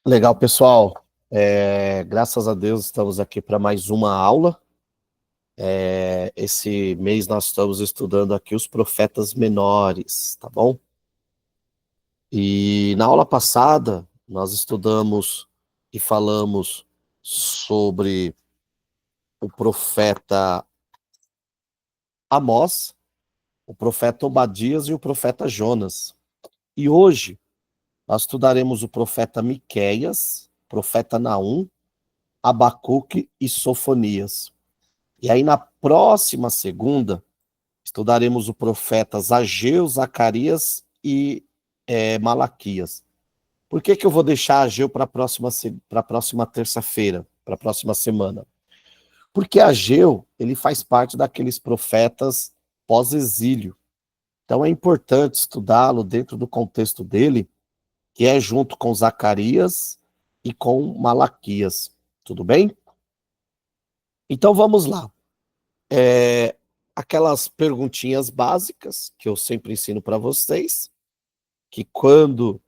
Legal, pessoal. Graças a Deus estamos aqui para mais uma aula. Esse mês nós estamos estudando aqui os profetas menores, tá bom? E na aula passada nós estudamos e falamos sobre o profeta Amós, o profeta Obadias e o profeta Jonas. E hoje nós estudaremos o profeta Miqueias, profeta Naum, Abacuque e Sofonias. E aí, na próxima segunda, estudaremos o profetas Ageu, Zacarias e Malaquias. Por que eu vou deixar Ageu para a próxima terça-feira, para a próxima semana? Porque Ageu, ele faz parte daqueles profetas pós-exílio. Então é importante estudá-lo dentro do contexto dele, que é junto com Zacarias e com Malaquias. Tudo bem? Então vamos lá. Aquelas perguntinhas básicas que eu sempre ensino para vocês, que quando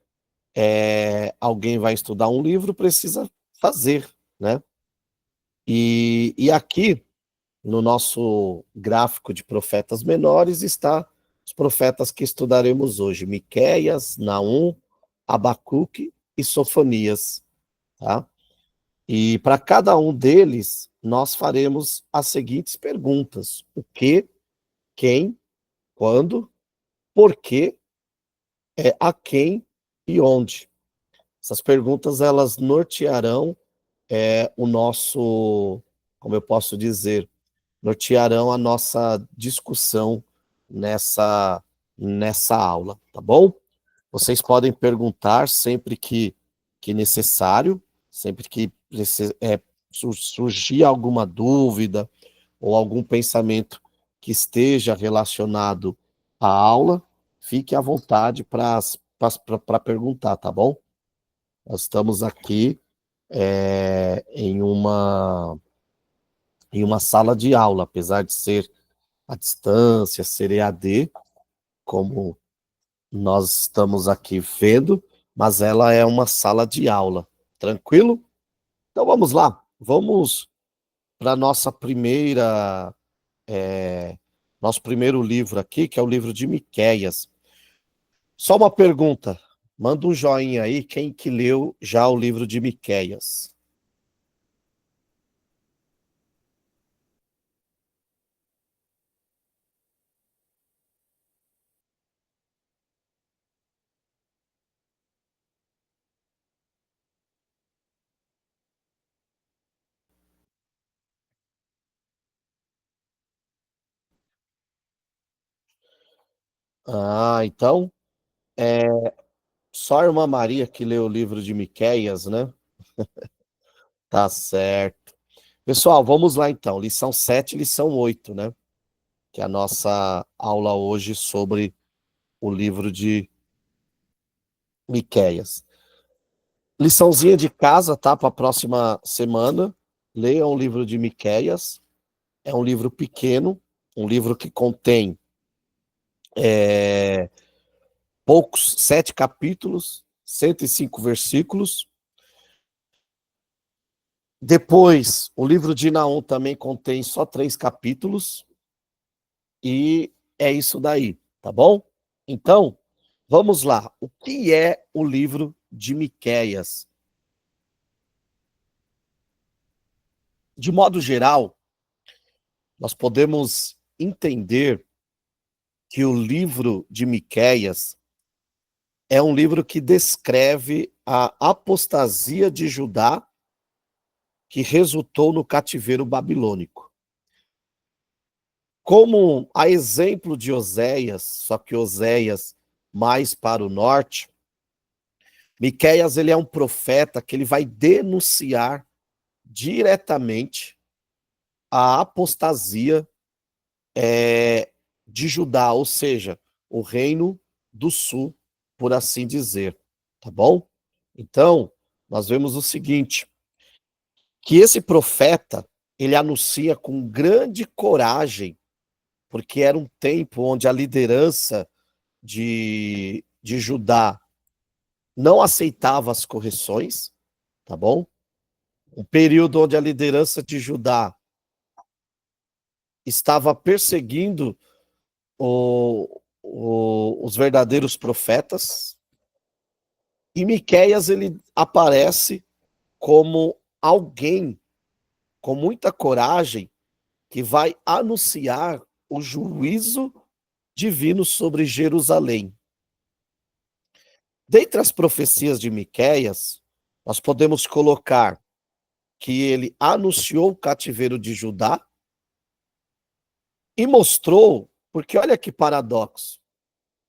alguém vai estudar um livro, precisa fazer, né? E aqui, no nosso gráfico de profetas menores, está os profetas que estudaremos hoje: Miqueias, Naum, Abacuque e Sofonias, tá? E para cada um deles, nós faremos as seguintes perguntas: o que, quem, quando, por quê, a quem e onde. Essas perguntas, elas nortearão o nosso, como eu posso dizer, nortearão a nossa discussão nessa aula, tá bom? Vocês podem perguntar sempre que necessário, sempre que surgir alguma dúvida ou algum pensamento que esteja relacionado à aula, fique à vontade para perguntar, tá bom? Nós estamos aqui em uma sala de aula, apesar de ser à distância, ser EAD, como nós estamos aqui vendo, mas ela é uma sala de aula, tranquilo? Então vamos lá, vamos para nossa nosso primeiro livro aqui, que é o livro de Miqueias. Só uma pergunta, manda um joinha aí, quem que leu já o livro de Miqueias? Ah, então, só a irmã Maria que leu o livro de Miqueias, né? Tá certo. Pessoal, vamos lá então, lição 7 e lição 8, né? Que é a nossa aula hoje sobre o livro de Miqueias. Liçãozinha de casa, tá? Para a próxima semana. Leiam o livro de Miqueias. É um livro pequeno, um livro que contém é, poucos, 7 capítulos, 105 versículos. Depois, o livro de Naum também contém só 3 capítulos. E é isso daí, tá bom? Então, vamos lá. O que é o livro de Miqueias? De modo geral, nós podemos entender que o livro de Miqueias é um livro que descreve a apostasia de Judá que resultou no cativeiro babilônico. Como a exemplo de Oséias, só que Oséias mais para o norte, Miqueias ele é um profeta que ele vai denunciar diretamente a apostasia de Judá, ou seja, o reino do sul, por assim dizer, tá bom? Então, nós vemos o seguinte, que esse profeta, ele anuncia com grande coragem, porque era um tempo onde a liderança de Judá não aceitava as correções, tá bom? Um período onde a liderança de Judá estava perseguindo os verdadeiros profetas, e Miqueias ele aparece como alguém com muita coragem que vai anunciar o juízo divino sobre Jerusalém. Dentre as profecias de Miqueias, nós podemos colocar que ele anunciou o cativeiro de Judá e mostrou, porque olha que paradoxo,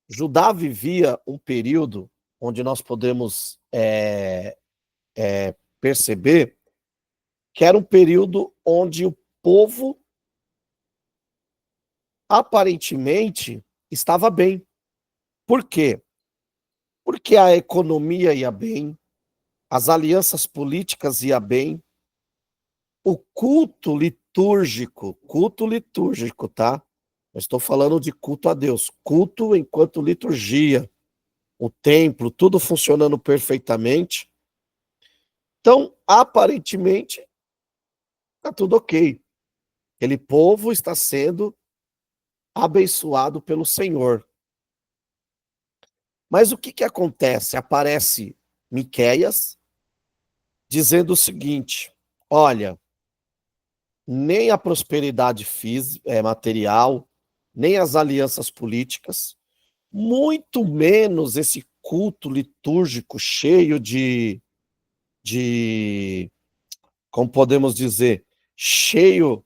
Judá vivia um período onde nós podemos perceber que era um período onde o povo aparentemente estava bem. Por quê? Porque a economia ia bem, as alianças políticas iam bem, o culto litúrgico, tá? Eu estou falando de culto a Deus, culto enquanto liturgia, o templo, tudo funcionando perfeitamente. Então, aparentemente, está tudo ok. Aquele povo está sendo abençoado pelo Senhor. Mas o que que acontece? Aparece Miqueias dizendo o seguinte: olha, nem a prosperidade material, nem as alianças políticas, muito menos esse culto litúrgico cheio de como podemos dizer, cheio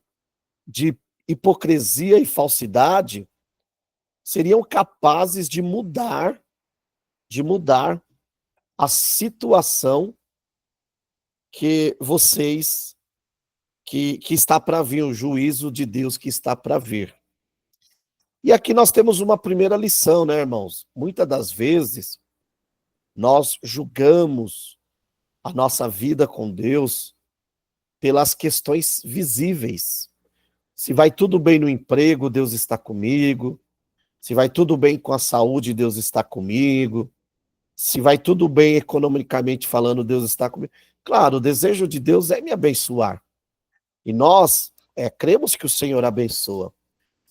de hipocrisia e falsidade, seriam capazes de mudar a situação que vocês, que está para vir, o juízo de Deus que está para vir. E aqui nós temos uma primeira lição, né, irmãos? Muitas das vezes, nós julgamos a nossa vida com Deus pelas questões visíveis. Se vai tudo bem no emprego, Deus está comigo. Se vai tudo bem com a saúde, Deus está comigo. Se vai tudo bem economicamente falando, Deus está comigo. Claro, o desejo de Deus é me abençoar. E nós cremos que o Senhor abençoa.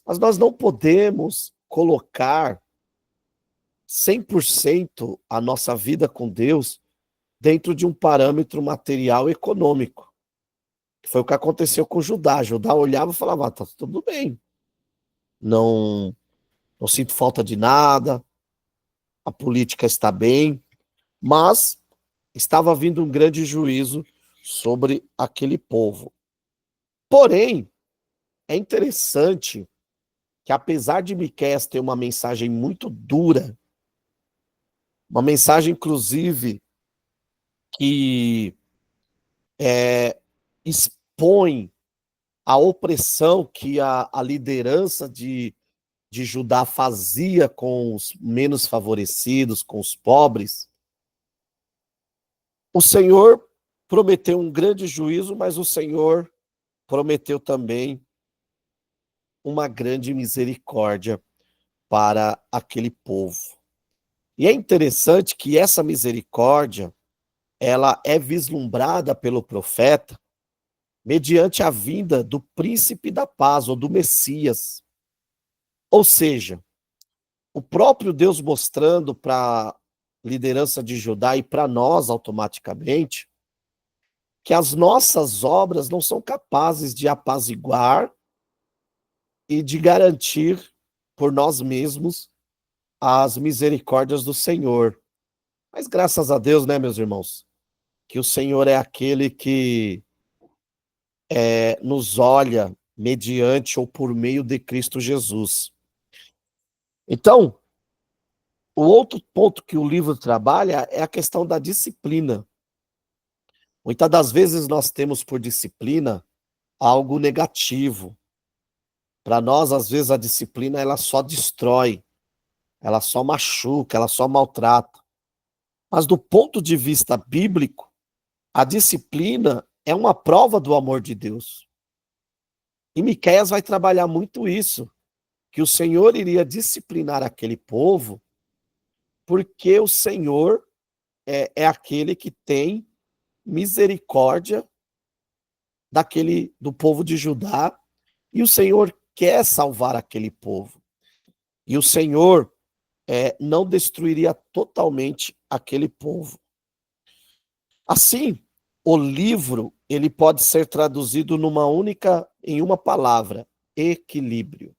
Mas nós não podemos colocar 100% a nossa vida com Deus dentro de um parâmetro material econômico. Foi o que aconteceu com Judá. Judá olhava e falava, tá tudo bem. Não, não sinto falta de nada, a política está bem, mas estava vindo um grande juízo sobre aquele povo. Porém, é interessante que apesar de Miqueias ter uma mensagem muito dura, uma mensagem inclusive que expõe a opressão que a liderança de Judá fazia com os menos favorecidos, com os pobres, o Senhor prometeu um grande juízo, mas o Senhor prometeu também uma grande misericórdia para aquele povo. E é interessante que essa misericórdia, ela é vislumbrada pelo profeta mediante a vinda do príncipe da paz, ou do Messias. Ou seja, o próprio Deus mostrando para a liderança de Judá e para nós automaticamente que as nossas obras não são capazes de apaziguar e de garantir por nós mesmos as misericórdias do Senhor. Mas graças a Deus, né, meus irmãos, que o Senhor é aquele que nos olha mediante ou por meio de Cristo Jesus. Então, o outro ponto que o livro trabalha é a questão da disciplina. Muitas das vezes nós temos por disciplina algo negativo. Para nós, às vezes, a disciplina ela só destrói, ela só machuca, ela só maltrata. Mas do ponto de vista bíblico, a disciplina é uma prova do amor de Deus. E Miqueias vai trabalhar muito isso, que o Senhor iria disciplinar aquele povo, porque o Senhor é aquele que tem misericórdia do povo de Judá, e o Senhor quer salvar aquele povo. E o Senhor não destruiria totalmente aquele povo. Assim, o livro ele pode ser traduzido em uma palavra: equilíbrio.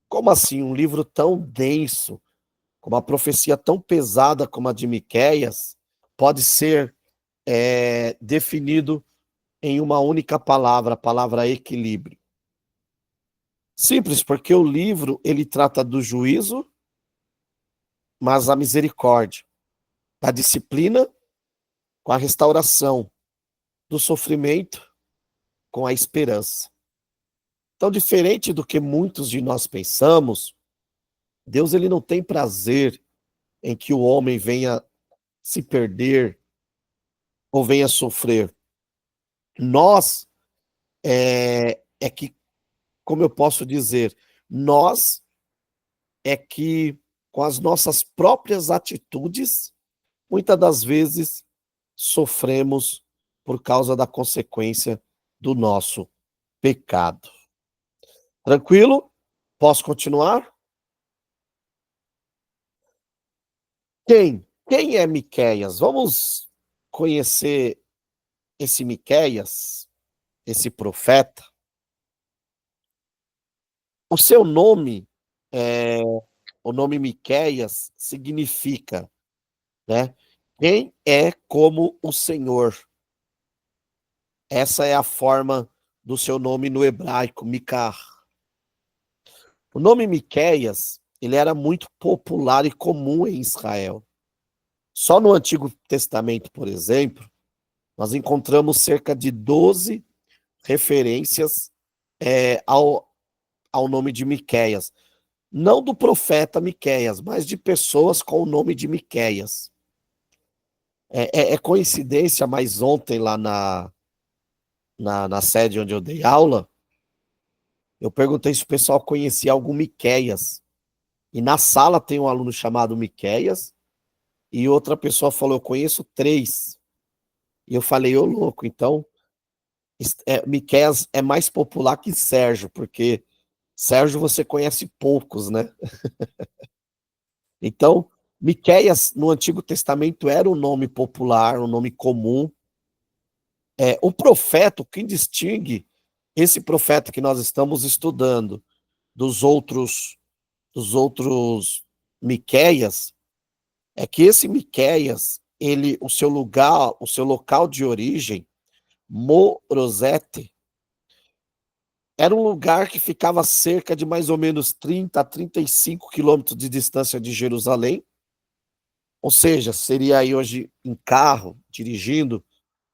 Como assim? Um livro tão denso, com uma profecia tão pesada como a de Miqueias, pode ser definido em uma única palavra, a palavra equilíbrio. Simples, porque o livro ele trata do juízo, mas a misericórdia, da disciplina com a restauração, do sofrimento com a esperança. Então, diferente do que muitos de nós pensamos, Deus ele não tem prazer em que o homem venha se perder ou venha sofrer. Nós que, como eu posso dizer, nós que com as nossas próprias atitudes, muitas das vezes sofremos por causa da consequência do nosso pecado. Tranquilo? Posso continuar? Quem é Miqueias? Vamos conhecer esse Miqueias, esse profeta. O seu nome, o nome Miqueias significa, né, quem é como o Senhor. Essa é a forma do seu nome no hebraico, Micar. O nome Miqueias, ele era muito popular e comum em Israel. Só no Antigo Testamento, por exemplo, nós encontramos cerca de 12 referências ao nome de Miqueias. Não do profeta Miqueias, mas de pessoas com o nome de Miqueias. É coincidência, mas ontem lá na sede onde eu dei aula, eu perguntei se o pessoal conhecia algum Miqueias. E na sala tem um aluno chamado Miqueias, e outra pessoa falou, eu conheço 3. E eu falei, ô louco, então Miqueias é mais popular que Sérgio, porque Sérgio você conhece poucos, né? Então, Miqueias no Antigo Testamento era um nome popular, um nome comum. O profeta, o que distingue esse profeta que nós estamos estudando dos outros Miqueias, é que esse Miqueias, o seu local de origem, Morosete, era um lugar que ficava a cerca de mais ou menos 30 a 35 quilômetros de distância de Jerusalém, ou seja, seria aí hoje em carro, dirigindo,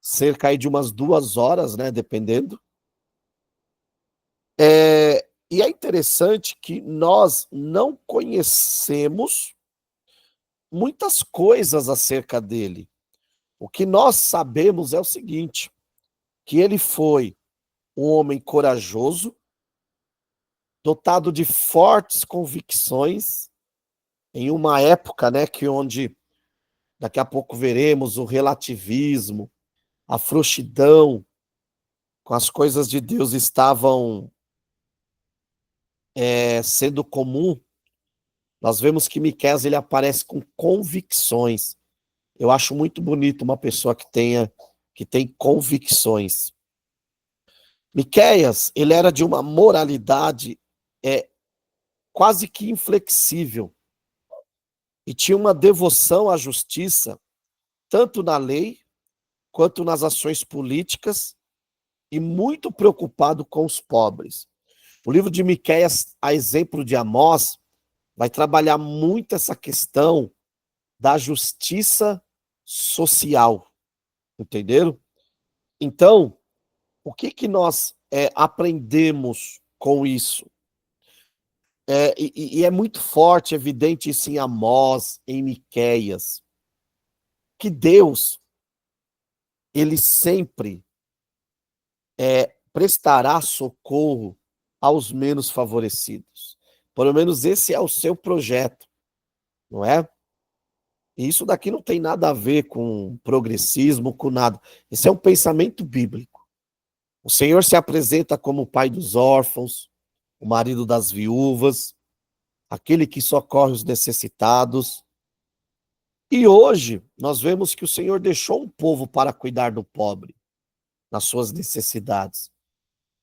cerca aí de umas 2 horas, né, dependendo. E é interessante que nós não conhecemos muitas coisas acerca dele. O que nós sabemos é o seguinte, que ele foi um homem corajoso, dotado de fortes convicções, em uma época, né, onde daqui a pouco veremos o relativismo, a frouxidão com as coisas de Deus estavam sendo comum. Nós vemos que Miqueias ele aparece com convicções. Eu acho muito bonito uma pessoa que tem convicções. Miqueias, ele era de uma moralidade quase que inflexível e tinha uma devoção à justiça, tanto na lei quanto nas ações políticas, e muito preocupado com os pobres. O livro de Miqueias, a exemplo de Amós, vai trabalhar muito essa questão da justiça social, entenderam? Então, o que nós aprendemos com isso? E é muito forte, evidente isso em Amós, em Miqueias, que Deus, ele sempre prestará socorro aos menos favorecidos. Pelo menos esse é o seu projeto, não é? E isso daqui não tem nada a ver com progressismo, com nada. Esse é um pensamento bíblico. O Senhor se apresenta como o pai dos órfãos, o marido das viúvas, aquele que socorre os necessitados. E hoje nós vemos que o Senhor deixou um povo para cuidar do pobre, nas suas necessidades,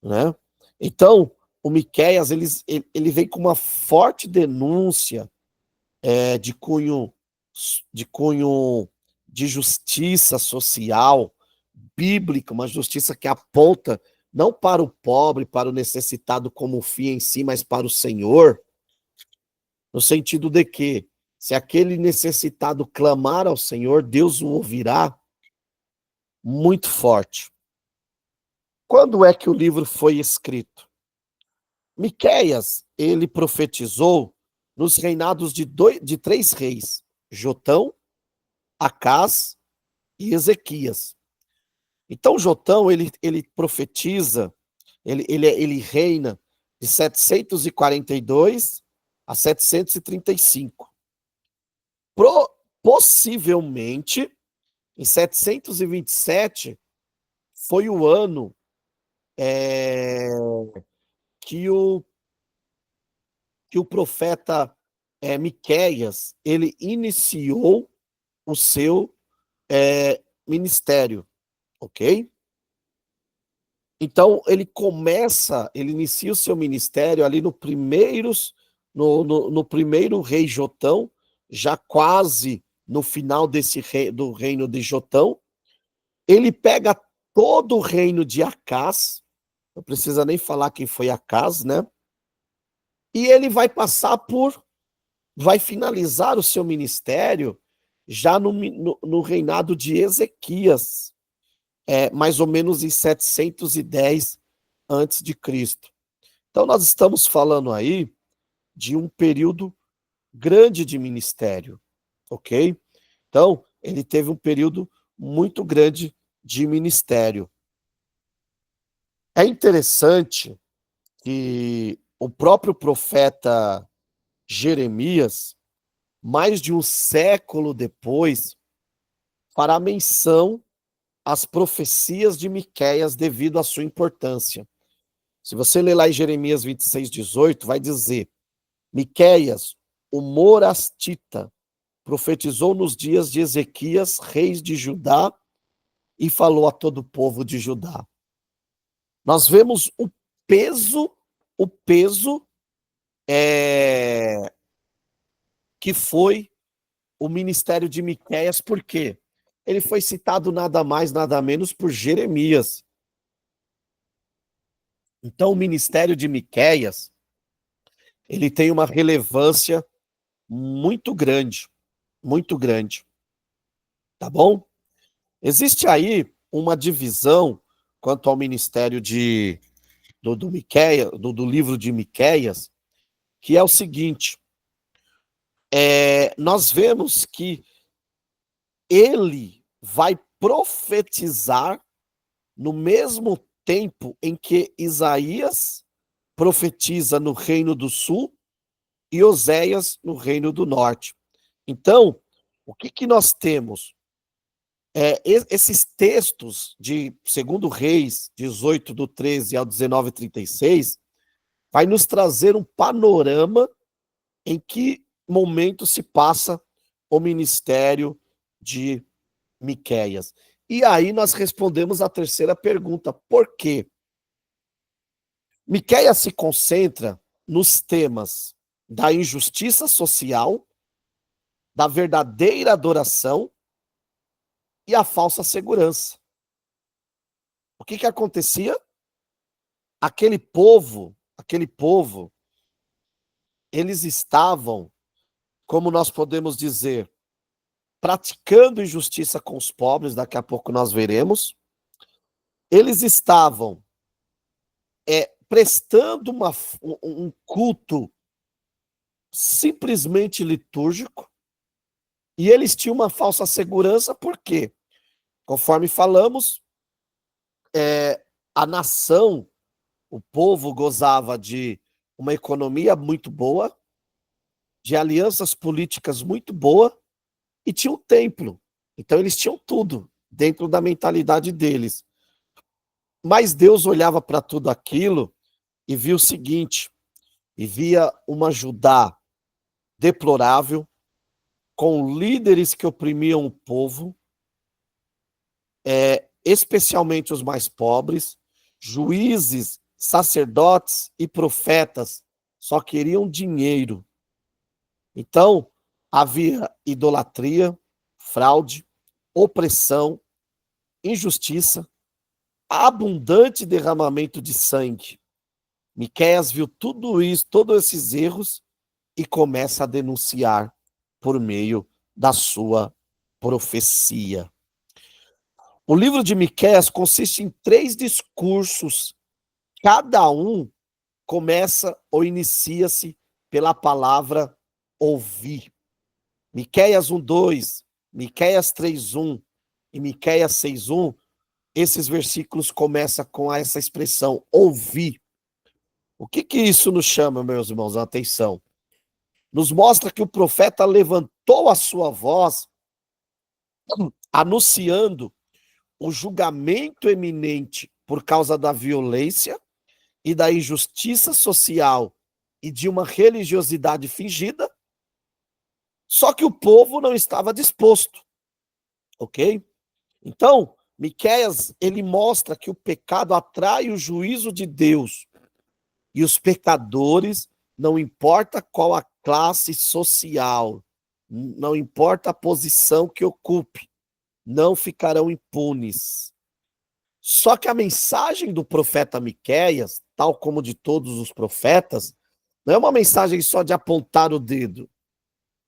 né? Então, o Miqueias, ele vem com uma forte denúncia de cunho de justiça social, bíblica, uma justiça que aponta não para o pobre, para o necessitado como fim em si, mas para o Senhor, no sentido de que, se aquele necessitado clamar ao Senhor, Deus o ouvirá muito forte. Quando é que o livro foi escrito? Miqueias, ele profetizou nos reinados de 3 reis, Jotão, Acás e Ezequias. Então, Jotão, ele profetiza, ele reina de 742 a 735. Possivelmente, em 727, foi o ano que o profeta Miqueias, ele iniciou o seu ministério, ok? Então, ele inicia o seu ministério ali no primeiro rei Jotão, já quase no final do reino de Jotão. Ele pega todo o reino de Acás, não precisa nem falar quem foi Acás, né? E ele vai finalizar o seu ministério já no reinado de Ezequias, mais ou menos em 710 antes de Cristo. Então nós estamos falando aí de um período grande de ministério, ok? Então ele teve um período muito grande de ministério. É interessante que o próprio profeta Jeremias, mais de um século depois, fará menção às profecias de Miqueias devido à sua importância. Se você ler lá em Jeremias 26:18, vai dizer: Miqueias, o morastita, profetizou nos dias de Ezequias, rei de Judá, e falou a todo o povo de Judá. Nós vemos o peso que foi o ministério de Miqueias, por quê? Ele foi citado nada mais, nada menos por Jeremias. Então, o ministério de Miqueias, ele tem uma relevância muito grande, tá bom? Existe aí uma divisão quanto ao ministério do Miqueias, do livro de Miqueias, que é o seguinte: nós vemos que ele vai profetizar no mesmo tempo em que Isaías profetiza no Reino do Sul e Oséias no Reino do Norte. Então, o que nós temos? Esses textos de 2 Reis, 18, do 13 ao 19:36, vai nos trazer um panorama em que momento se passa o ministério de Miqueias. E aí nós respondemos a terceira pergunta: por quê? Miqueias se concentra nos temas da injustiça social, da verdadeira adoração e a falsa segurança. O que acontecia? Aquele povo, eles estavam, como nós podemos dizer, praticando injustiça com os pobres, daqui a pouco nós veremos. Eles estavam prestando um culto simplesmente litúrgico, e eles tinham uma falsa segurança, por quê? Conforme falamos, a nação, o povo gozava de uma economia muito boa, de alianças políticas muito boa, e tinha um templo. Então eles tinham tudo dentro da mentalidade deles. Mas Deus olhava para tudo aquilo e via o seguinte, e via uma Judá deplorável, com líderes que oprimiam o povo, especialmente os mais pobres, juízes, sacerdotes e profetas só queriam dinheiro. Então, havia idolatria, fraude, opressão, injustiça, abundante derramamento de sangue. Miqueias viu tudo isso, todos esses erros, e começa a denunciar por meio da sua profecia. O livro de Miqueias consiste em 3 discursos, cada um começa ou inicia-se pela palavra ouvir. Miqueias 1:2, Miqueias 3:1 e Miqueias 6:1, esses versículos começam com essa expressão, ouvir. O que isso nos chama, meus irmãos? Atenção. Nos mostra que o profeta levantou a sua voz, anunciando o julgamento eminente por causa da violência e da injustiça social e de uma religiosidade fingida, só que o povo não estava disposto, ok? Então, Miqueias, ele mostra que o pecado atrai o juízo de Deus e os pecadores, não importa qual a classe social, não importa a posição que ocupe, não ficarão impunes. Só que a mensagem do profeta Miqueias, tal como de todos os profetas, não é uma mensagem só de apontar o dedo.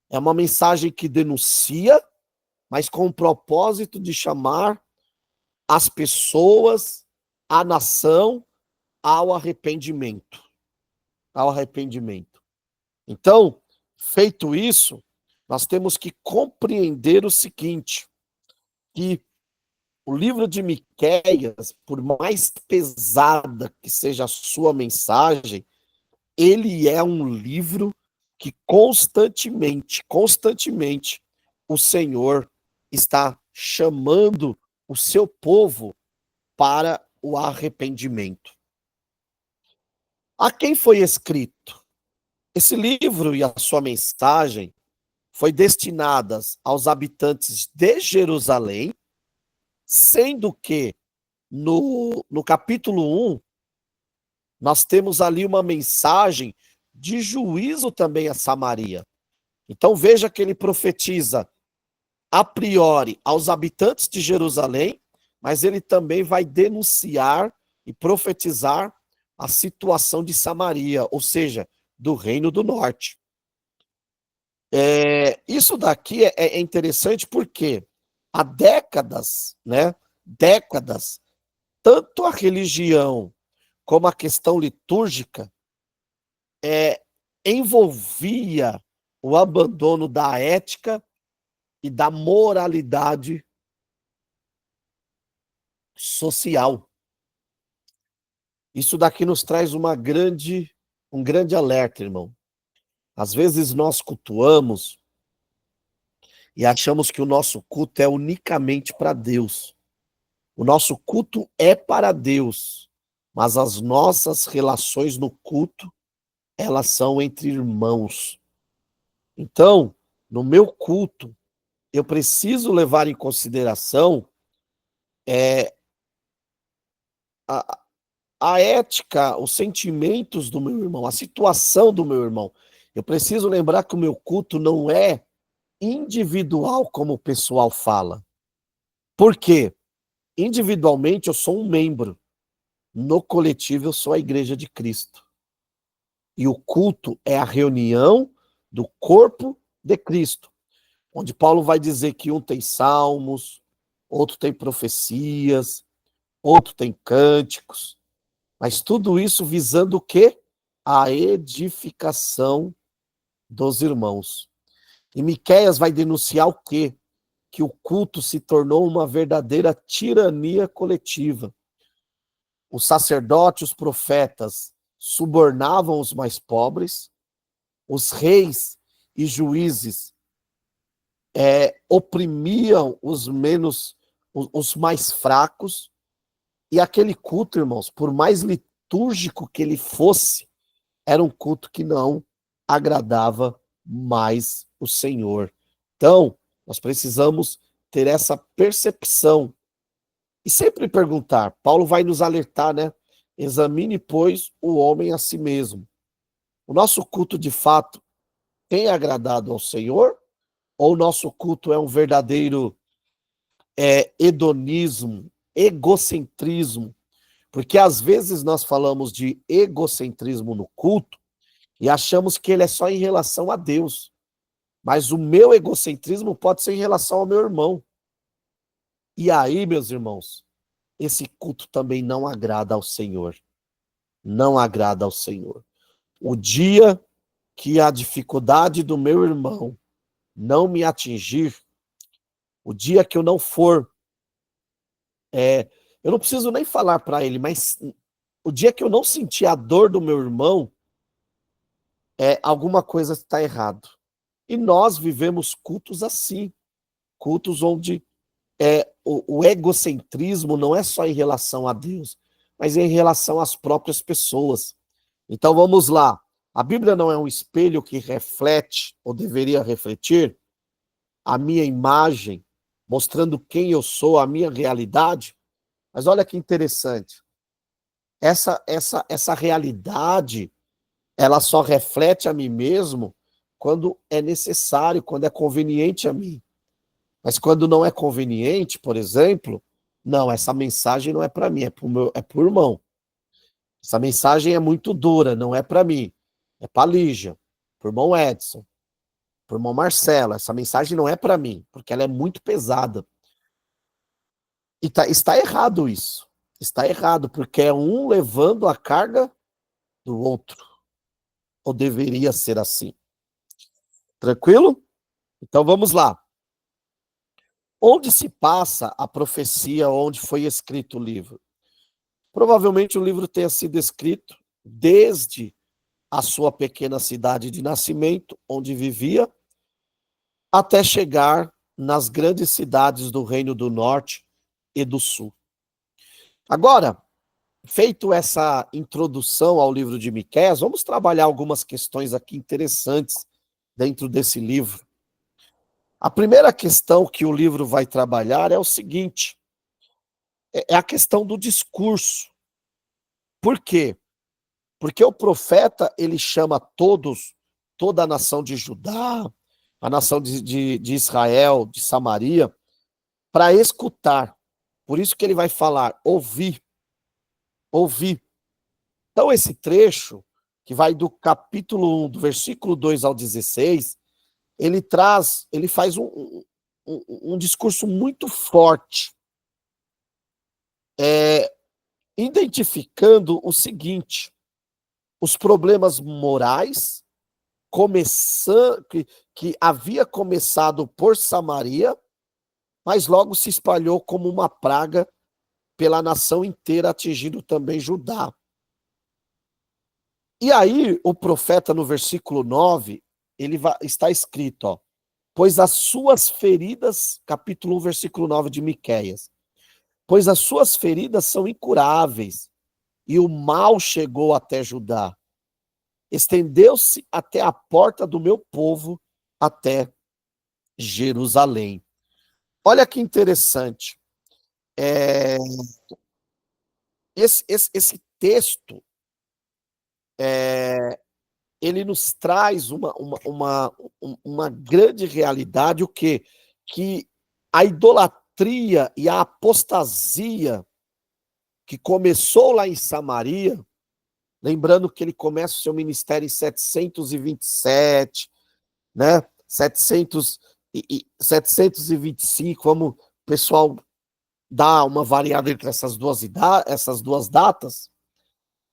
É uma mensagem que denuncia, mas com o propósito de chamar as pessoas, a nação, ao arrependimento. Ao arrependimento. Então, feito isso, nós temos que compreender o seguinte, que o livro de Miqueias, por mais pesada que seja a sua mensagem, ele é um livro que constantemente, o Senhor está chamando o seu povo para o arrependimento. A quem foi escrito? Esse livro e a sua mensagem foi destinadas aos habitantes de Jerusalém, sendo que no capítulo 1, nós temos ali uma mensagem de juízo também a Samaria. Então veja que ele profetiza a priori aos habitantes de Jerusalém, mas ele também vai denunciar e profetizar a situação de Samaria, ou seja, do Reino do Norte. Isso daqui é interessante porque há décadas, né? Décadas, tanto a religião como a questão litúrgica envolvia o abandono da ética e da moralidade social. Isso daqui nos traz um grande alerta, irmão. Às vezes nós cultuamos e achamos que o nosso culto é unicamente para Deus. O nosso culto é para Deus, mas as nossas relações no culto, elas são entre irmãos. Então, no meu culto, eu preciso levar em consideração a, a ética, os sentimentos do meu irmão, a situação do meu irmão. Eu preciso lembrar que o meu culto não é individual, como o pessoal fala. Por quê? Individualmente eu sou um membro. No coletivo eu sou a Igreja de Cristo. E o culto é a reunião do corpo de Cristo, onde Paulo vai dizer que um tem salmos, outro tem profecias, outro tem cânticos, mas tudo isso visando o quê? A edificação dos irmãos. E Miqueias vai denunciar o quê? Que o culto se tornou uma verdadeira tirania coletiva. Os sacerdotes, os profetas subornavam os mais pobres, os reis e juízes oprimiam os mais fracos, e aquele culto, irmãos, por mais litúrgico que ele fosse, era um culto que não agradava mais o Senhor. Então, nós precisamos ter essa percepção e sempre perguntar. Paulo vai nos alertar, né? Examine, pois, o homem a si mesmo. O nosso culto, de fato, tem agradado ao Senhor? Ou o nosso culto é um verdadeiro hedonismo, egocentrismo? Porque às vezes nós falamos de egocentrismo no culto e achamos que ele é só em relação a Deus. Mas o meu egocentrismo pode ser em relação ao meu irmão. E aí, meus irmãos, esse culto também não agrada ao Senhor. Não agrada ao Senhor. O dia que a dificuldade do meu irmão não me atingir, o dia que eu não for, eu não preciso nem falar para ele, mas o dia que eu não sentir a dor do meu irmão, alguma coisa está errado. E nós vivemos cultos assim, cultos onde o egocentrismo não é só em relação a Deus, mas em relação às próprias pessoas. Então vamos lá. A Bíblia não é um espelho que reflete, ou deveria refletir, a minha imagem, mostrando quem eu sou, a minha realidade. Mas olha que interessante. Essa realidade, ela só reflete a mim mesmo quando é necessário, quando é conveniente a mim. Mas quando não é conveniente, por exemplo, não, essa mensagem não é para mim, é para o irmão. Essa mensagem é muito dura, não é para mim, é para a Lígia, para o irmão Edson, para o irmão Marcelo. Essa mensagem não é para mim, porque ela é muito pesada. E está errado isso. Está errado, porque é um levando a carga do outro. Ou deveria ser assim. Tranquilo? Então vamos lá. Onde se passa a profecia, onde foi escrito o livro? Provavelmente o livro tenha sido escrito desde a sua pequena cidade de nascimento, onde vivia, até chegar nas grandes cidades do Reino do Norte e do Sul. Agora, feito essa introdução ao livro de Miqueias, vamos trabalhar algumas questões aqui interessantes dentro desse livro. A primeira questão que o livro vai trabalhar é o seguinte: é a questão do discurso. Por quê? Porque o profeta, ele chama toda a nação de Judá, a nação de Israel, de Samaria, para escutar. Por isso que ele vai falar, ouvir, ouvir. Então esse trecho, que vai do capítulo 1, do versículo 2 ao 16, ele faz um discurso muito forte, identificando o seguinte: os problemas morais que havia começado por Samaria, mas logo se espalhou como uma praga pela nação inteira, atingindo também Judá. E aí, o profeta, no versículo 9, está escrito, ó, pois as suas feridas, capítulo 1, versículo 9 de Miqueias, pois as suas feridas são incuráveis, e o mal chegou até Judá. Estendeu-se até a porta do meu povo, até Jerusalém. Olha que interessante. Esse texto, ele nos traz uma grande realidade, o quê? Que a idolatria e a apostasia que começou lá em Samaria, lembrando que ele começa o seu ministério em 727, né? 725, vamos, pessoal, dar uma variada entre essas duas datas.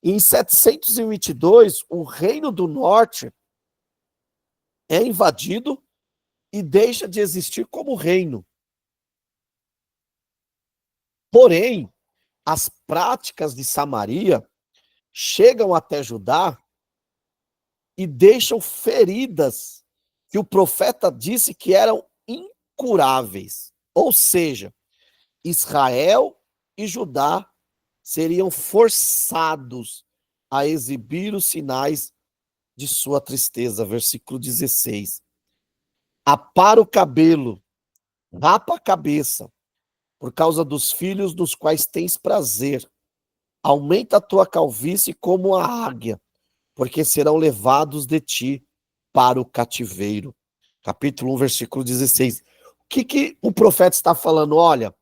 Em 722, o Reino do Norte é invadido e deixa de existir como reino. Porém, as práticas de Samaria chegam até Judá e deixam feridas que o profeta disse que eram incuráveis. Ou seja, Israel e Judá seriam forçados a exibir os sinais de sua tristeza. Versículo 16. Apara o cabelo, rapa a cabeça, por causa dos filhos dos quais tens prazer. Aumenta a tua calvície como a águia, porque serão levados de ti para o cativeiro. Capítulo 1, versículo 16. O que o profeta está falando? Olha,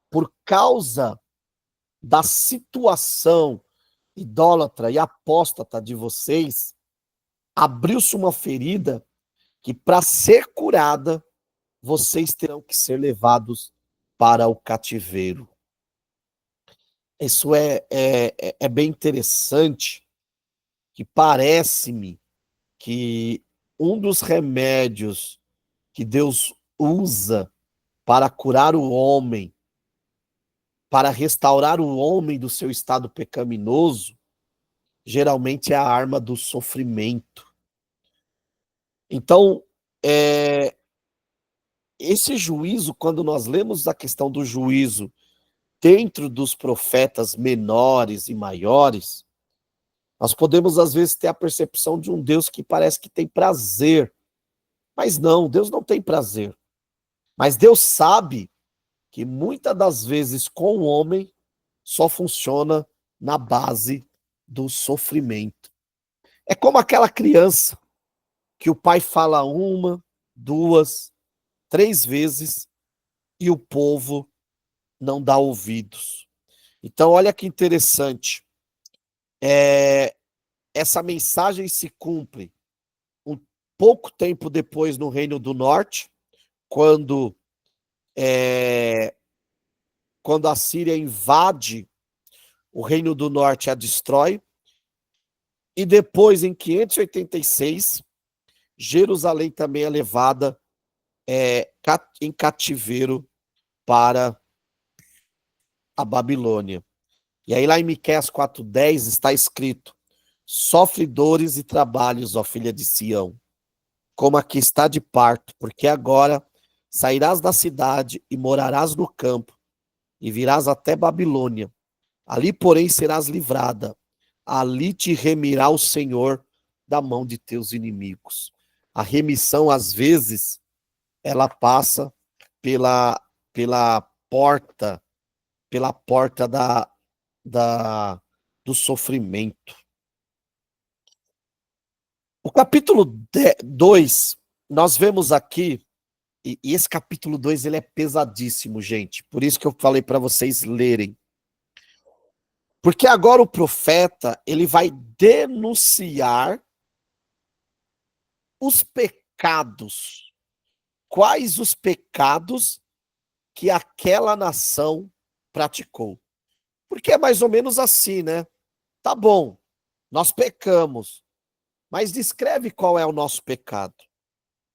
por causa da situação idólatra e apóstata de vocês, abriu-se uma ferida que, para ser curada, vocês terão que ser levados para o cativeiro. Isso é bem interessante, que parece-me que um dos remédios que Deus usa para curar o homem, para restaurar o homem do seu estado pecaminoso, geralmente é a arma do sofrimento. Então, esse juízo, quando nós lemos a questão do juízo dentro dos profetas menores e maiores, nós podemos, às vezes, ter a percepção de um Deus que parece que tem prazer. Mas não, Deus não tem prazer. Mas Deus sabe que muitas das vezes com o homem só funciona na base do sofrimento. É como aquela criança que o pai fala 1, 2, 3 vezes e o povo não dá ouvidos. Então, olha que interessante. Essa mensagem se cumpre um pouco tempo depois no Reino do Norte, quando a Síria invade o Reino do Norte e a destrói. E depois, em 586, Jerusalém também é levada em cativeiro para a Babilônia. E aí lá em Miqueias 4:10 está escrito: sofre dores e trabalhos, ó filha de Sião, como aqui está de parto, porque agora sairás da cidade e morarás no campo, e virás até Babilônia. Ali, porém, serás livrada. Ali te remirá o Senhor da mão de teus inimigos. A remissão, às vezes, ela passa pela porta, do sofrimento. O capítulo 2, nós vemos aqui, e esse capítulo 2 ele é pesadíssimo, gente. Por isso que eu falei para vocês lerem. Porque agora o profeta, ele vai denunciar os pecados. Quais os pecados que aquela nação praticou? Porque é mais ou menos assim, né? Tá bom, nós pecamos, mas descreve qual é o nosso pecado.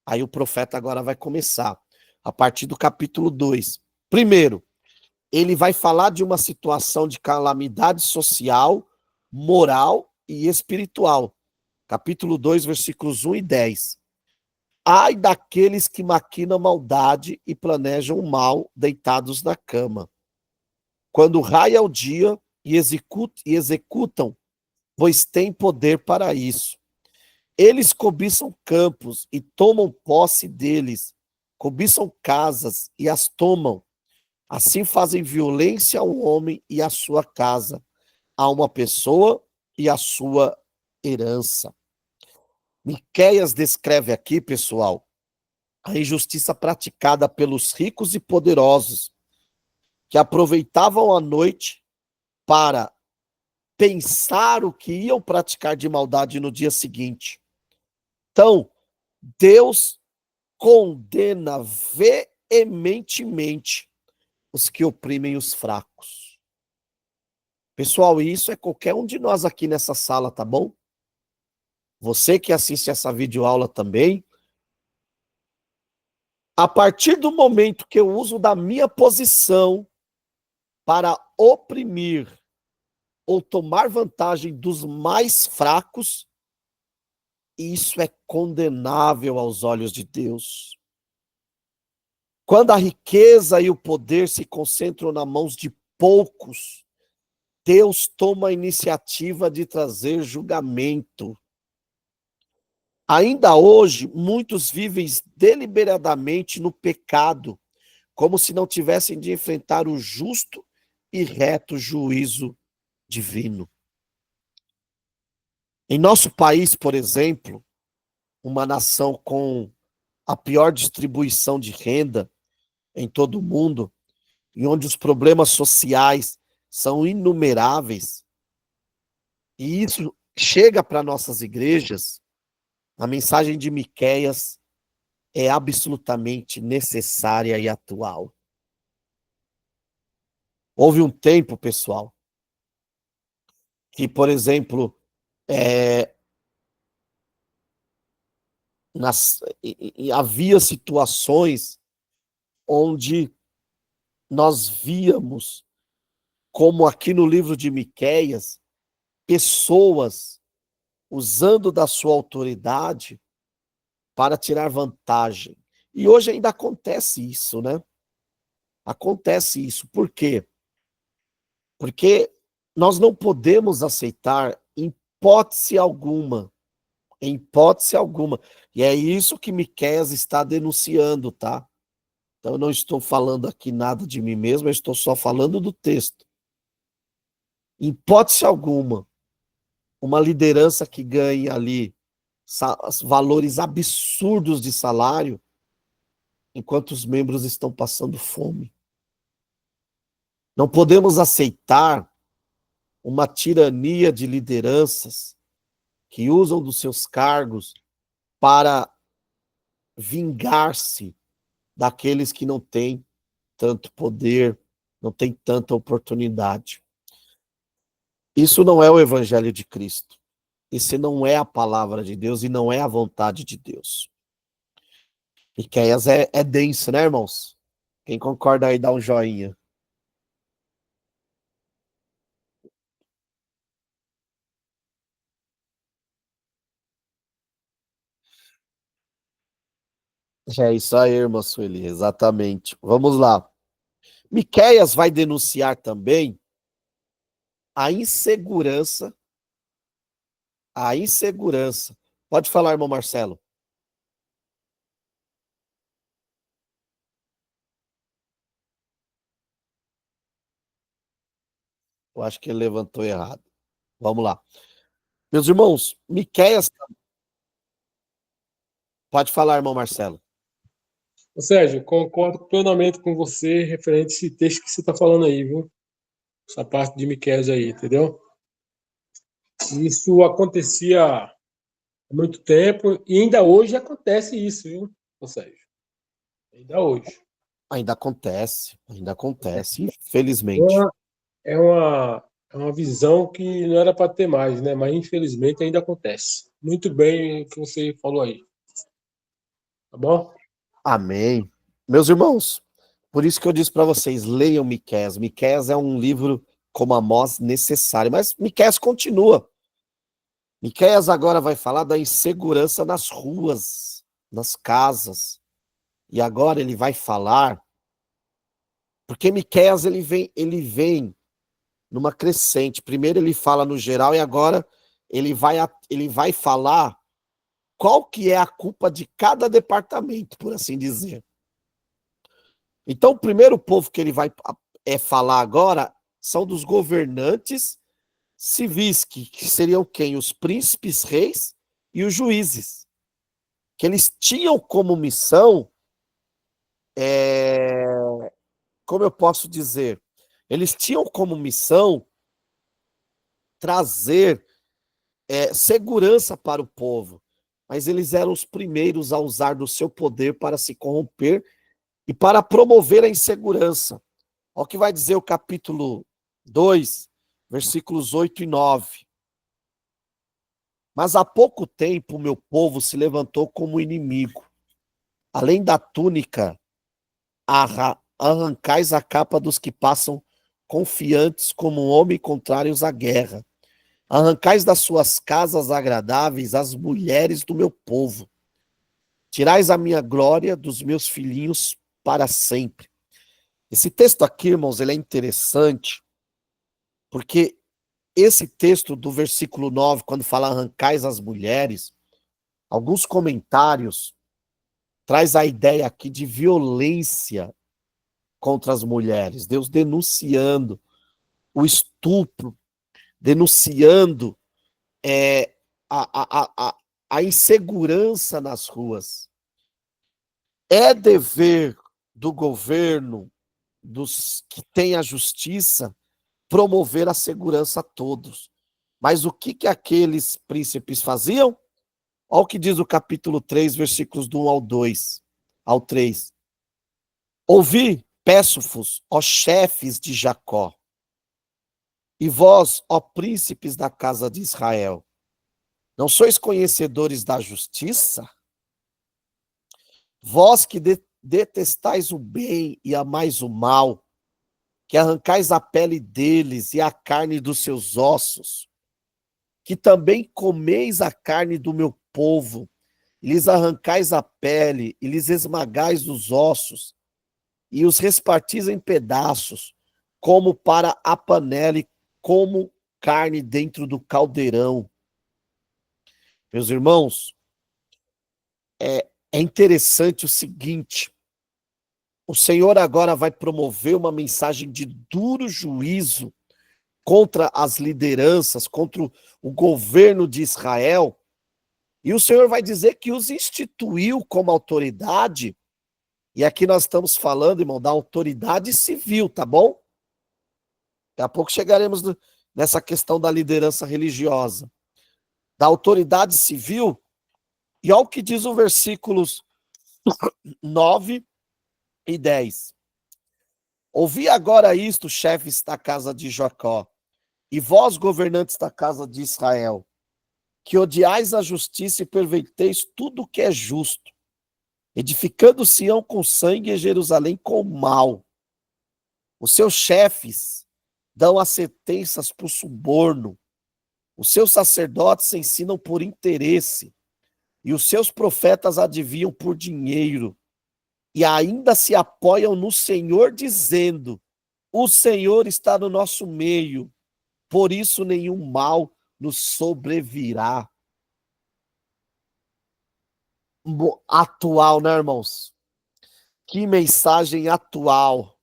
Aí o profeta agora vai começar, a partir do capítulo 2. Primeiro, ele vai falar de uma situação de calamidade social, moral e espiritual. Capítulo 2, versículos 1 e 10. Ai daqueles que maquinam maldade e planejam o mal deitados na cama. Quando raia o dia e executam, pois têm poder para isso. Eles cobiçam campos e tomam posse deles, cobiçam casas e as tomam. Assim fazem violência ao homem e à sua casa, a uma pessoa e à sua herança. Miqueias descreve aqui, pessoal, a injustiça praticada pelos ricos e poderosos, que aproveitavam a noite para pensar o que iam praticar de maldade no dia seguinte. Então, Deus condena veementemente os que oprimem os fracos. Pessoal, isso é qualquer um de nós aqui nessa sala, tá bom? Você que assiste essa videoaula também. A partir do momento que eu uso da minha posição para oprimir ou tomar vantagem dos mais fracos, isso é condenável aos olhos de Deus. Quando a riqueza e o poder se concentram nas mãos de poucos, Deus toma a iniciativa de trazer julgamento. Ainda hoje, muitos vivem deliberadamente no pecado, como se não tivessem de enfrentar o justo e reto juízo divino. Em nosso país, por exemplo, uma nação com a pior distribuição de renda em todo o mundo, e onde os problemas sociais são inumeráveis, e isso chega para nossas igrejas, a mensagem de Miqueias é absolutamente necessária e atual. Houve um tempo, pessoal, que, por exemplo, havia situações onde nós víamos, como aqui no livro de Miqueias, pessoas usando da sua autoridade para tirar vantagem. E hoje ainda acontece isso, né? Acontece isso. Por quê? Porque nós não podemos aceitar em hipótese alguma. E é isso que Miqueias está denunciando, tá? Então eu não estou falando aqui nada de mim mesmo, eu estou só falando do texto. Em hipótese alguma, uma liderança que ganhe ali valores absurdos de salário, enquanto os membros estão passando fome. Não podemos aceitar uma tirania de lideranças que usam dos seus cargos para vingar-se daqueles que não têm tanto poder, não têm tanta oportunidade. Isso não é o evangelho de Cristo. Isso não é a palavra de Deus e não é a vontade de Deus. Miqueias é denso, né, irmãos? Quem concorda aí, dá um joinha. É isso aí, irmã Sueli, exatamente. Vamos lá. Miqueias vai denunciar também a insegurança. A insegurança. Pode falar, irmão Marcelo. Eu acho que ele levantou errado. Vamos lá. Meus irmãos, Miqueias. Pode falar, irmão Marcelo. Ô, Sérgio, concordo plenamente com você referente a esse texto que você está falando aí, viu? Essa parte de Miqueias aí, entendeu? Isso acontecia há muito tempo e ainda hoje acontece isso, viu, ô Sérgio? Ainda hoje. Ainda acontece, É infelizmente. uma, é uma, é uma visão que não era para ter mais, né? Mas infelizmente ainda acontece. Muito bem o que você falou aí, tá bom? Amém. Meus irmãos, por isso que eu disse para vocês, leiam Miqueias. Miqueias é um livro como Amós necessário, mas Miqueias continua. Miqueias agora vai falar da insegurança nas ruas, nas casas. E agora ele vai falar, porque Miqueias ele vem numa crescente. Primeiro ele fala no geral e agora ele vai falar qual que é a culpa de cada departamento, por assim dizer. Então, o primeiro povo que ele vai falar agora são dos governantes civis, que seriam quem? Os príncipes, reis e os juízes. Que eles tinham como missão, como eu posso dizer? Eles tinham como missão trazer segurança para o povo, mas eles eram os primeiros a usar do seu poder para se corromper e para promover a insegurança. Olha o que vai dizer o capítulo 2, versículos 8 e 9. Mas há pouco tempo o meu povo se levantou como inimigo. Além da túnica, arrancais a capa dos que passam confiantes como um homem contrários à guerra. Arrancais das suas casas agradáveis as mulheres do meu povo. Tirais a minha glória dos meus filhinhos para sempre. Esse texto aqui, irmãos, ele é interessante, porque esse texto do versículo 9, quando fala arrancais as mulheres, alguns comentários traz a ideia aqui de violência contra as mulheres. Deus denunciando o estupro, denunciando a insegurança nas ruas. É dever do governo, dos que têm a justiça, promover a segurança a todos. Mas o que aqueles príncipes faziam? Olha o que diz o capítulo 3, versículos do 1 ao 3. Ouvi, peço-vos, ó chefes de Jacó, e vós, ó príncipes da casa de Israel, não sois conhecedores da justiça? Vós que detestais o bem e amais o mal, que arrancais a pele deles e a carne dos seus ossos, que também comeis a carne do meu povo, e lhes arrancais a pele, e lhes esmagais os ossos, e os repartis em pedaços, como para a panela e como carne dentro do caldeirão. Meus irmãos, é interessante o seguinte: o Senhor agora vai promover uma mensagem de duro juízo contra as lideranças, contra o governo de Israel, e o Senhor vai dizer que os instituiu como autoridade, e aqui nós estamos falando, irmão, da autoridade civil, tá bom? Daqui a pouco chegaremos nessa questão da liderança religiosa, da autoridade civil, e olha o que diz o versículos 9 e 10. Ouvi agora isto, chefes da casa de Jacó, e vós, governantes da casa de Israel, que odiais a justiça e perverteis tudo o que é justo, edificando Sião com sangue e Jerusalém com mal. Os seus chefes dão as sentenças por suborno, os seus sacerdotes ensinam por interesse, e os seus profetas adivinham por dinheiro, e ainda se apoiam no Senhor, dizendo: o Senhor está no nosso meio, por isso nenhum mal nos sobrevirá. Atual, né, irmãos? Que mensagem atual.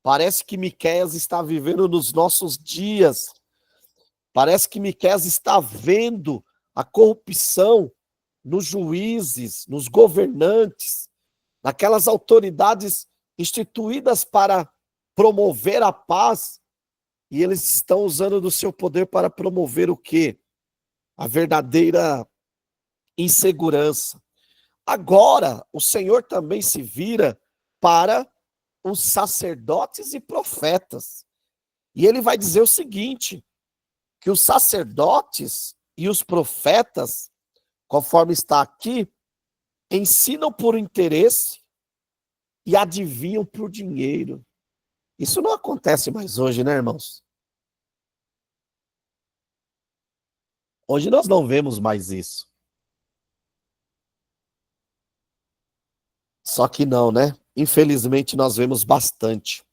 Parece que Miqueias está vivendo nos nossos dias. Parece que Miqueias está vendo a corrupção nos juízes, nos governantes, naquelas autoridades instituídas para promover a paz, e eles estão usando do seu poder para promover o quê? A verdadeira insegurança. Agora, o Senhor também se vira para os sacerdotes e profetas. E ele vai dizer o seguinte, que os sacerdotes e os profetas, conforme está aqui, ensinam por interesse e adivinham por dinheiro. Isso não acontece mais hoje, né, irmãos? Hoje nós não vemos mais isso. Só que não, né? Infelizmente nós vemos bastante.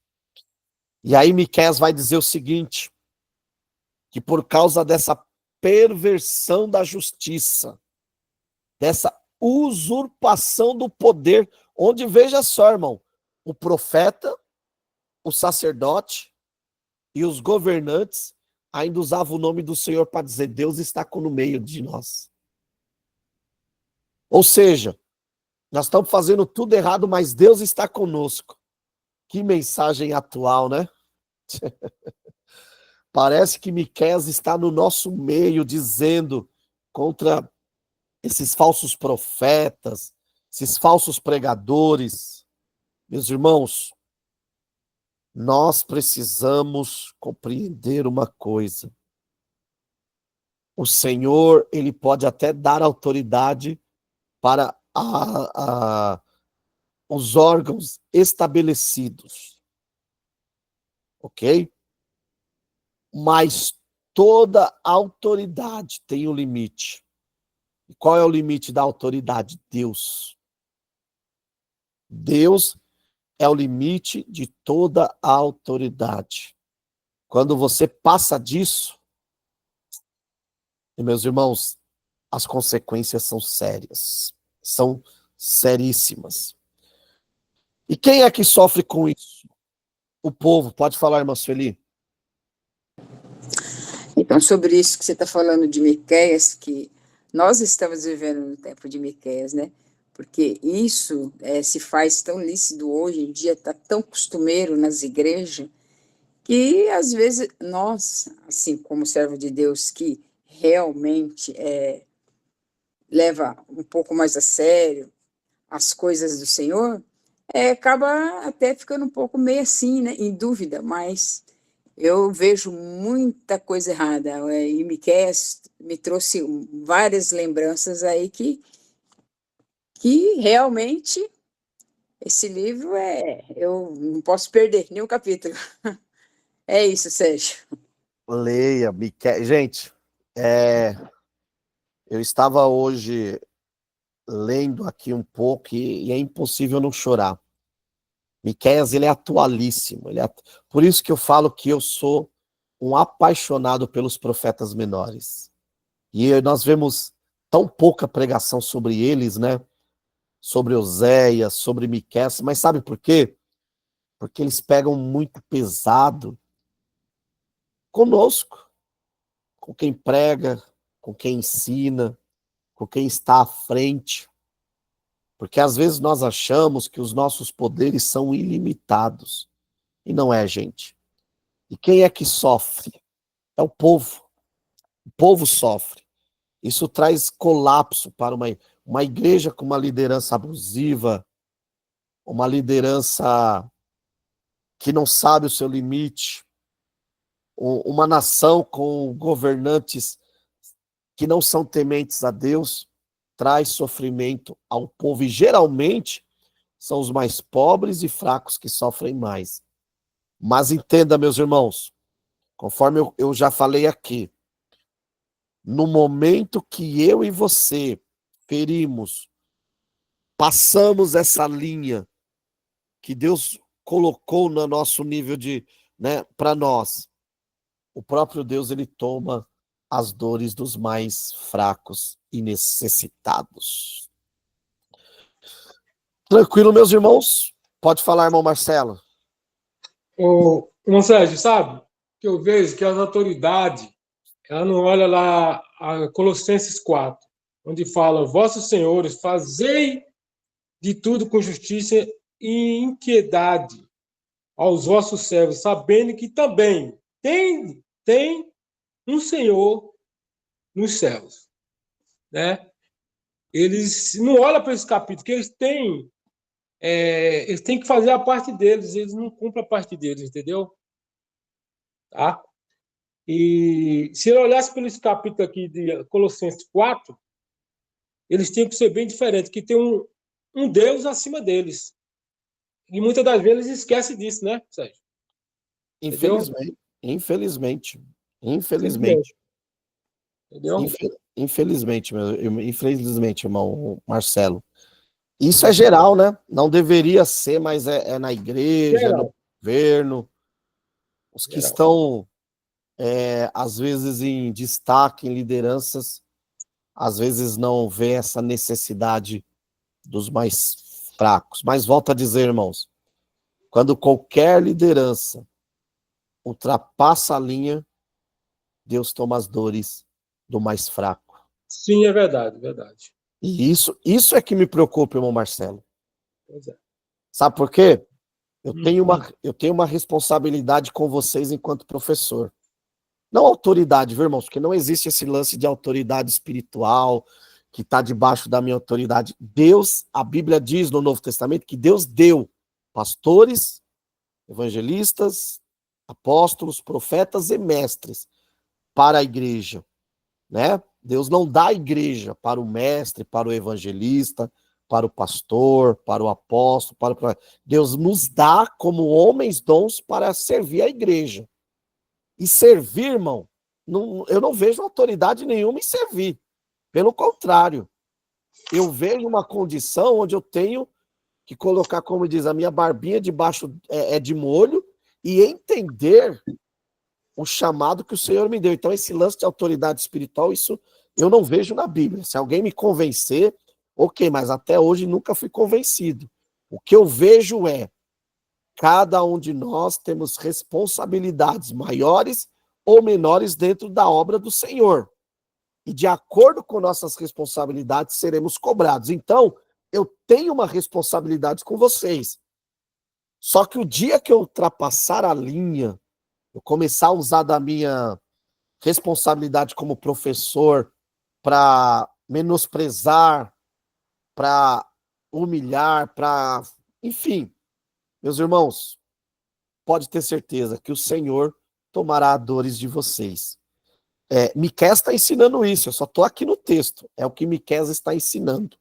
E aí Miqueias vai dizer o seguinte, que por causa dessa perversão da justiça, dessa usurpação do poder, onde, veja só, irmão, o profeta, o sacerdote e os governantes ainda usavam o nome do Senhor para dizer: Deus está no meio de nós. Ou seja, nós estamos fazendo tudo errado, mas Deus está conosco. Que mensagem atual, né? Parece que Miqueias está no nosso meio dizendo contra esses falsos profetas, esses falsos pregadores. Meus irmãos, nós precisamos compreender uma coisa. O Senhor, ele pode até dar autoridade para os órgãos estabelecidos, ok? Mas toda autoridade tem um limite. E qual é o limite da autoridade? Deus. Deus é o limite de toda a autoridade. Quando você passa disso, meus irmãos, as consequências são sérias, são seríssimas. E quem é que sofre com isso? O povo. Pode falar, irmã Sueli. Então, sobre isso que você está falando de Miqueias, que nós estamos vivendo no tempo de Miqueias, né? Porque isso se faz tão lícito hoje em dia, está tão costumeiro nas igrejas, que às vezes nós, assim como servo de Deus, que realmente leva um pouco mais a sério as coisas do Senhor, acaba até ficando um pouco meio assim, né? Em dúvida, mas eu vejo muita coisa errada. E Miqueias me trouxe várias lembranças aí que realmente esse livro eu não posso perder nenhum capítulo. É isso, Sérgio. Leia, Miqueias. Gente, eu estava hoje lendo aqui um pouco e é impossível não chorar. Miqueias, ele é atualíssimo. Por isso que eu falo que eu sou um apaixonado pelos profetas menores. E nós vemos tão pouca pregação sobre eles, né? Sobre Oséias, sobre Miqueias, mas sabe por quê? Porque eles pegam muito pesado conosco, com quem prega, com quem ensina, com quem está à frente. Porque às vezes nós achamos que os nossos poderes são ilimitados. E não é, gente. E quem é que sofre? É o povo. O povo sofre. Isso traz colapso para uma igreja com uma liderança abusiva, uma liderança que não sabe o seu limite, uma nação com governantes que não são tementes a Deus, traz sofrimento ao povo. E geralmente são os mais pobres e fracos que sofrem mais. Mas entenda, meus irmãos, conforme eu já falei aqui, no momento que eu e você ferimos, passamos essa linha que Deus colocou no nosso nível de, né, para nós, o próprio Deus, ele toma as dores dos mais fracos e necessitados. Tranquilo, meus irmãos? Pode falar, irmão Marcelo. Irmão Sérgio, sabe que eu vejo que as autoridades, ela não olha lá a Colossenses 4, onde fala: vossos senhores, fazei de tudo com justiça e inquiedade aos vossos servos, sabendo que também tem um Senhor nos céus, né? Eles não olham para esse capítulo, que eles têm que fazer a parte deles, eles não cumprem a parte deles, entendeu? Tá? E se eu olhasse pelo esse capítulo aqui de Colossenses 4, eles tinham que ser bem diferentes, que tem um Deus acima deles. E muitas das vezes eles esquecem disso, né, Sérgio? Infelizmente, infelizmente, Infelizmente. Entendeu? Infelizmente, infelizmente, irmão Marcelo. Isso é geral, né? Não deveria ser, mas é na igreja, é no governo. Os que estão, às vezes, em destaque, em lideranças, às vezes não vê essa necessidade dos mais fracos. Mas volto a dizer, irmãos, quando qualquer liderança ultrapassa a linha, Deus toma as dores do mais fraco. Sim, é verdade, verdade. E isso é que me preocupa, irmão Marcelo. Pois é. Sabe por quê? Eu tenho uma responsabilidade com vocês enquanto professor. Não autoridade, viu, irmãos? Porque não existe esse lance de autoridade espiritual que está debaixo da minha autoridade. Deus, a Bíblia diz no Novo Testamento que Deus deu pastores, evangelistas, apóstolos, profetas e mestres para a igreja, né? Deus não dá a igreja para o mestre, para o evangelista, para o pastor, para o apóstolo, Deus nos dá como homens dons para servir a igreja. E servir, irmão, eu não vejo autoridade nenhuma em servir. Pelo contrário, eu vejo uma condição onde eu tenho que colocar, como diz, a minha barbinha debaixo de molho e entender o chamado que o Senhor me deu. Então, esse lance de autoridade espiritual, isso eu não vejo na Bíblia. Se alguém me convencer, ok, mas até hoje nunca fui convencido. O que eu vejo é, cada um de nós temos responsabilidades maiores ou menores dentro da obra do Senhor. E de acordo com nossas responsabilidades, seremos cobrados. Então, eu tenho uma responsabilidade com vocês. Só que o dia que eu ultrapassar a linha, eu começar a usar da minha responsabilidade como professor para menosprezar, para humilhar, para... Enfim, meus irmãos, pode ter certeza que o Senhor tomará dores de vocês. Miqueias está ensinando isso, eu só estou aqui no texto. É o que Miqueias está ensinando.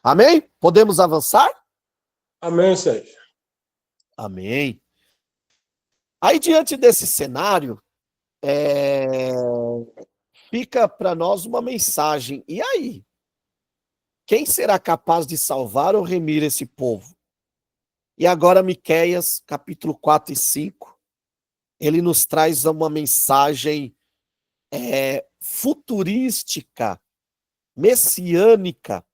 Amém? Podemos avançar? Amém, Sérgio. Amém. Aí, diante desse cenário, fica para nós uma mensagem. E aí? Quem será capaz de salvar ou remir esse povo? E agora, Miqueias, capítulo 4 e 5, ele nos traz uma mensagem futurística, messiânica.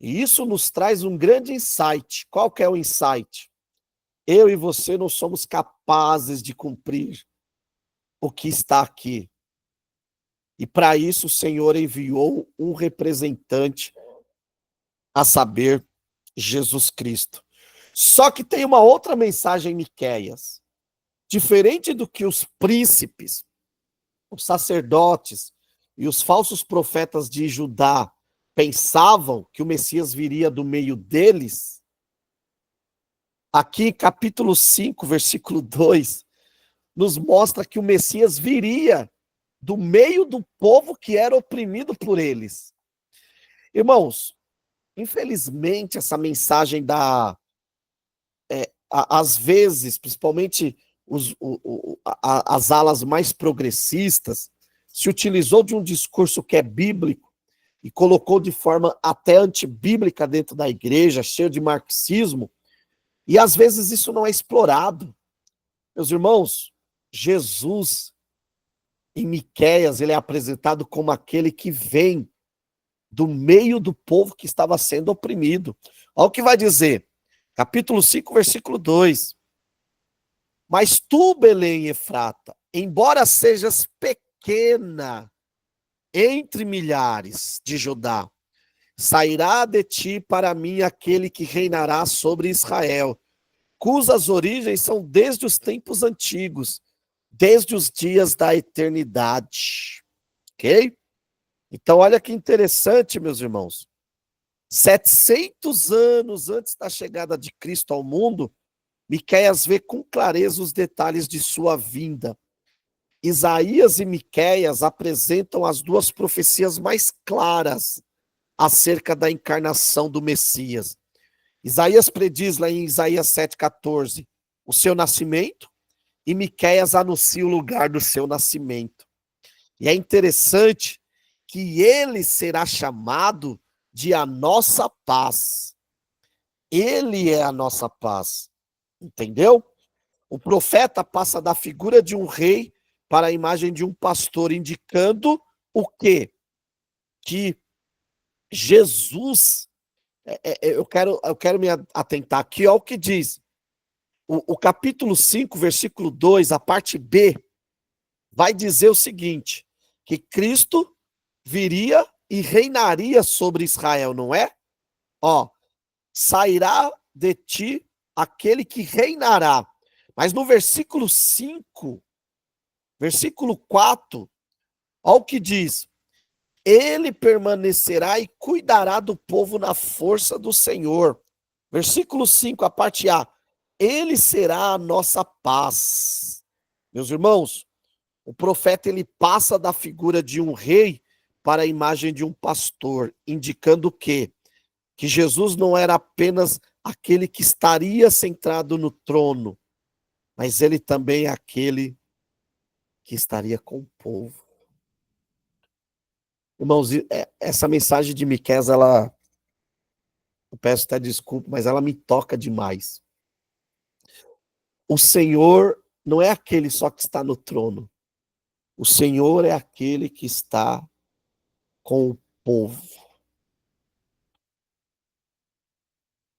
E isso nos traz um grande insight. Qual que é o insight? Eu e você não somos capazes de cumprir o que está aqui. E para isso o Senhor enviou um representante, a saber, Jesus Cristo. Só que tem uma outra mensagem em Miqueias. Diferente do que os príncipes, os sacerdotes e os falsos profetas de Judá pensavam que o Messias viria do meio deles, aqui capítulo 5, versículo 2, nos mostra que o Messias viria do meio do povo que era oprimido por eles. Irmãos, infelizmente essa mensagem às vezes, principalmente as alas mais progressistas, se utilizou de um discurso que é bíblico e colocou de forma até antibíblica dentro da igreja, cheio de marxismo, e às vezes isso não é explorado. Meus irmãos, Jesus, em Miqueias, ele é apresentado como aquele que vem do meio do povo que estava sendo oprimido. Olha o que vai dizer, capítulo 5, versículo 2. Mas tu, Belém Efrata, embora sejas pequena entre milhares de Judá, sairá de ti para mim aquele que reinará sobre Israel, cujas origens são desde os tempos antigos, desde os dias da eternidade. Ok? Então, olha que interessante, meus irmãos. 700 anos antes da chegada de Cristo ao mundo, Miqueias vê com clareza os detalhes de sua vinda. Isaías e Miqueias apresentam as duas profecias mais claras acerca da encarnação do Messias. Isaías prediz lá em Isaías 7,14 o seu nascimento e Miqueias anuncia o lugar do seu nascimento. E é interessante que ele será chamado de a nossa paz. Ele é a nossa paz. Entendeu? O profeta passa da figura de um rei para a imagem de um pastor, indicando o quê? Que Jesus, eu quero me atentar aqui ao que diz. O capítulo 5, versículo 2, a parte B, vai dizer o seguinte, que Cristo viria e reinaria sobre Israel, não é? Ó, sairá de ti aquele que reinará. Mas no versículo 5, versículo 4, olha o que diz. Ele permanecerá e cuidará do povo na força do Senhor. Versículo 5, a parte A. Ele será a nossa paz. Meus irmãos, o profeta ele passa da figura de um rei para a imagem de um pastor, indicando o quê? Que Jesus não era apenas aquele que estaria centrado no trono, mas ele também é aquele que estaria com o povo. Irmãos, essa mensagem de Miqueias, ela eu peço até desculpa, mas ela me toca demais. O Senhor não é aquele só que está no trono. O Senhor é aquele que está com o povo.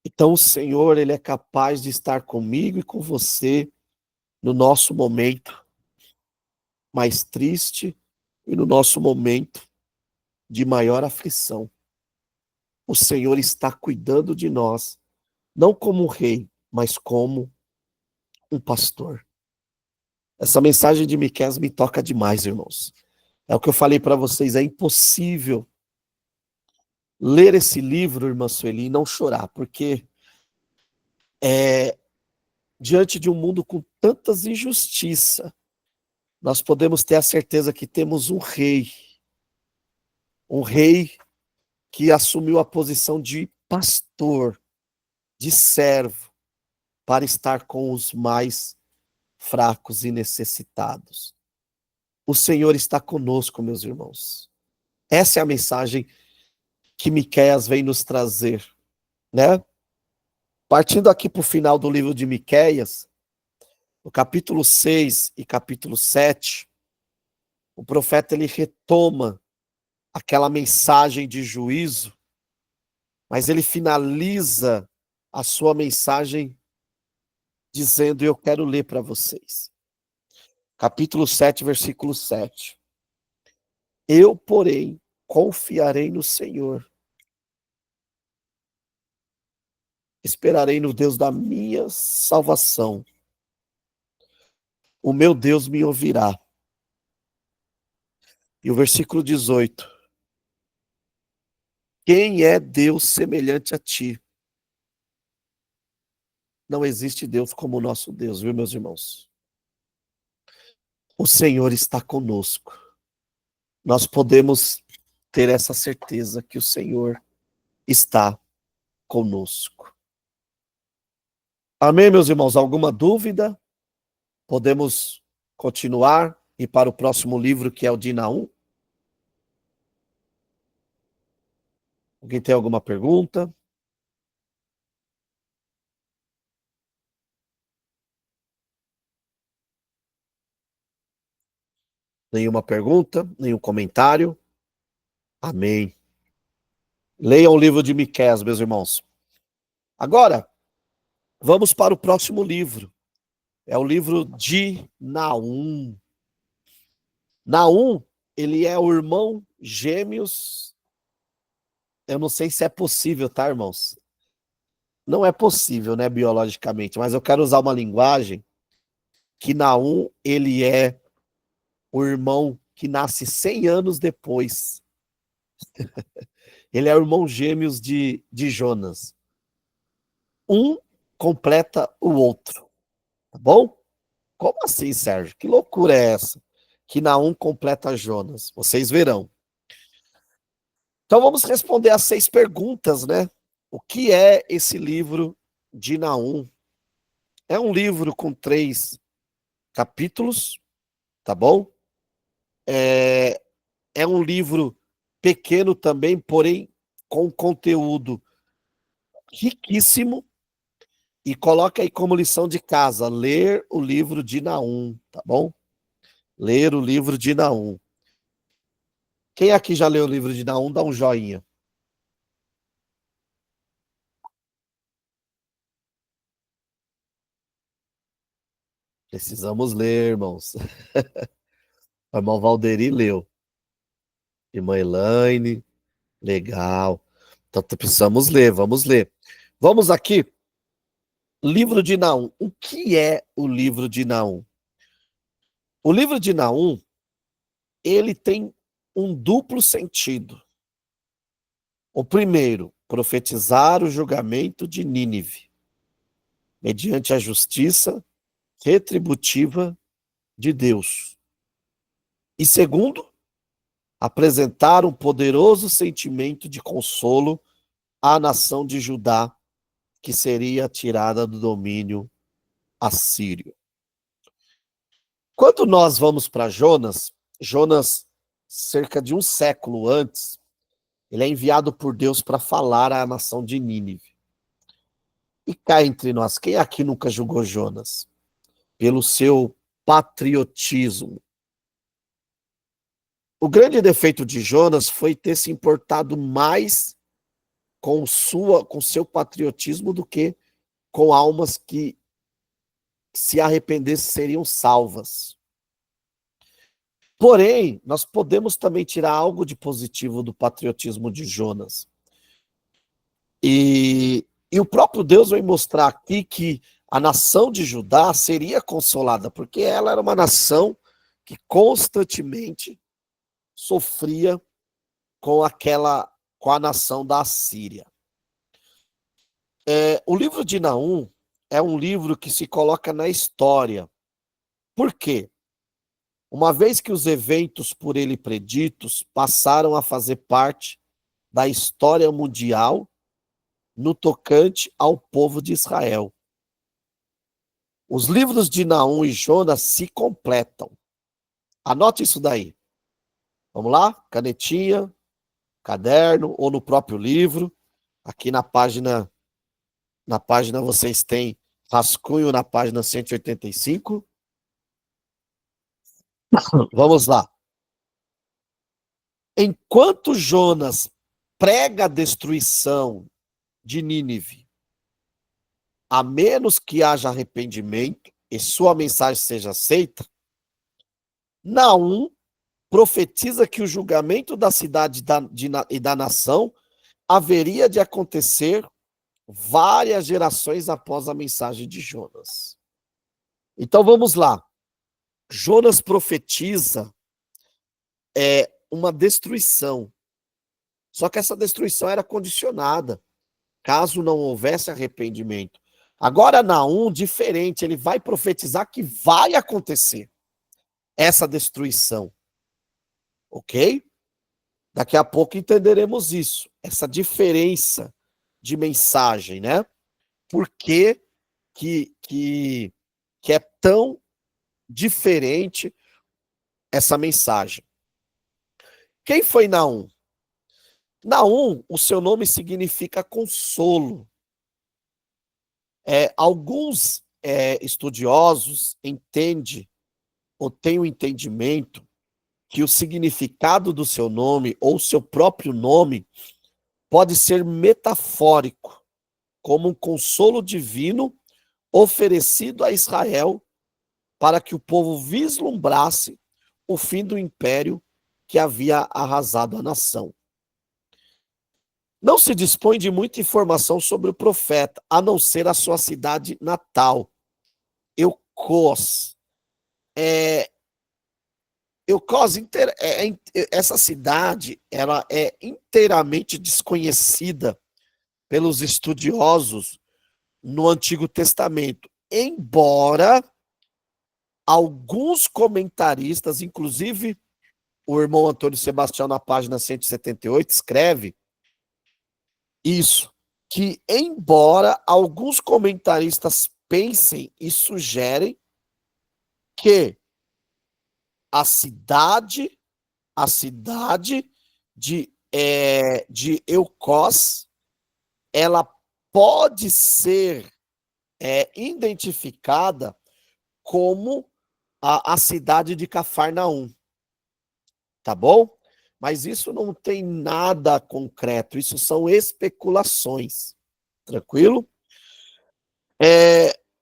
Então o Senhor, ele é capaz de estar comigo e com você no nosso momento mais triste e no nosso momento de maior aflição. O Senhor está cuidando de nós, não como um rei, mas como um pastor. Essa mensagem de Miqueias me toca demais, irmãos. É o que eu falei para vocês, é impossível ler esse livro, irmã Sueli, e não chorar, porque diante de um mundo com tantas injustiças, nós podemos ter a certeza que temos um rei que assumiu a posição de pastor, de servo, para estar com os mais fracos e necessitados. O Senhor está conosco, meus irmãos. Essa é a mensagem que Miqueias vem nos trazer, né? Partindo aqui para o final do livro de Miqueias, no capítulo 6 e capítulo 7, o profeta ele retoma aquela mensagem de juízo, mas ele finaliza a sua mensagem dizendo, eu quero ler para vocês. Capítulo 7, versículo 7. Eu, porém, confiarei no Senhor. Esperarei no Deus da minha salvação. O meu Deus me ouvirá. E o versículo 18. Quem é Deus semelhante a ti? Não existe Deus como o nosso Deus, viu, meus irmãos? O Senhor está conosco. Nós podemos ter essa certeza que o Senhor está conosco. Amém, meus irmãos? Alguma dúvida? Podemos continuar e para o próximo livro, que é o de Naum? Alguém tem alguma pergunta? Nenhuma pergunta? Nenhum comentário? Amém. Leiam o livro de Miqueias, meus irmãos. Agora, vamos para o próximo livro. É o livro de Naum. Naum, ele é o irmão gêmeos. Eu não sei se é possível, tá, irmãos? Não é possível, né, biologicamente, mas eu quero usar uma linguagem que Naum, ele é o irmão que nasce 100 anos depois. Ele é o irmão gêmeos de Jonas. Um completa o outro, tá bom? Como assim, Sérgio? Que loucura é essa? Que Naum completa Jonas. Vocês verão. Então vamos responder as 6 perguntas, né? O que é esse livro de Naum? É um livro com 3 capítulos, tá bom? É um livro pequeno também, porém com conteúdo riquíssimo. E coloca aí como lição de casa, ler o livro de Naum, tá bom? Ler o livro de Naum. Quem aqui já leu o livro de Naum, dá um joinha. Precisamos ler, irmãos. O irmão Valderi leu. Irmã Elaine, legal. Então precisamos ler, vamos ler. Vamos aqui. Livro de Naum. O que é o livro de Naum? O livro de Naum, ele tem um duplo sentido. O primeiro, profetizar o julgamento de Nínive, mediante a justiça retributiva de Deus. E segundo, apresentar um poderoso sentimento de consolo à nação de Judá, que seria tirada do domínio assírio. Quando nós vamos para Jonas, cerca de um século antes, Ele é enviado por Deus para falar à nação de Nínive. E cá entre nós, quem aqui nunca julgou Jonas? Pelo seu patriotismo. O grande defeito de Jonas foi ter se importado mais com seu patriotismo do que com almas que se arrependessem seriam salvas. Porém, nós podemos também tirar algo de positivo do patriotismo de Jonas. E o próprio Deus vai mostrar aqui que a nação de Judá seria consolada, porque ela era uma nação que constantemente sofria com a nação da Assíria. O livro de Naum é um livro que se coloca na história. Por quê? Uma vez que os eventos por ele preditos passaram a fazer parte da história mundial no tocante ao povo de Israel. Os livros de Naum e Jonas se completam. Anote isso daí. Vamos lá? Canetinha, caderno ou no próprio livro. Aqui na página vocês têm rascunho na página 185. Vamos lá. Enquanto Jonas prega a destruição de Nínive, a menos que haja arrependimento e sua mensagem seja aceita, Naum profetiza que o julgamento da cidade e da nação haveria de acontecer várias gerações após a mensagem de Jonas. Então vamos lá. Jonas profetiza uma destruição. Só que essa destruição era condicionada, caso não houvesse arrependimento. Agora Naum, diferente, ele vai profetizar que vai acontecer essa destruição. Ok? Daqui a pouco entenderemos isso, essa diferença de mensagem, né? Por que é tão diferente essa mensagem? Quem foi Naum? Naum, o seu nome significa consolo. Alguns estudiosos entendem ou têm o entendimento que o significado do seu nome ou seu próprio nome pode ser metafórico, como um consolo divino oferecido a Israel para que o povo vislumbrasse o fim do império que havia arrasado a nação. Não se dispõe de muita informação sobre o profeta, a não ser a sua cidade natal, Eucós. Essa cidade ela é inteiramente desconhecida pelos estudiosos no Antigo Testamento, embora alguns comentaristas, inclusive o irmão Antônio Sebastião, na página 178, escreve isso, que embora alguns comentaristas pensem e sugerem que a cidade de Eucós, ela pode ser identificada como a cidade de Cafarnaum, tá bom? Mas isso não tem nada concreto, isso são especulações, tranquilo?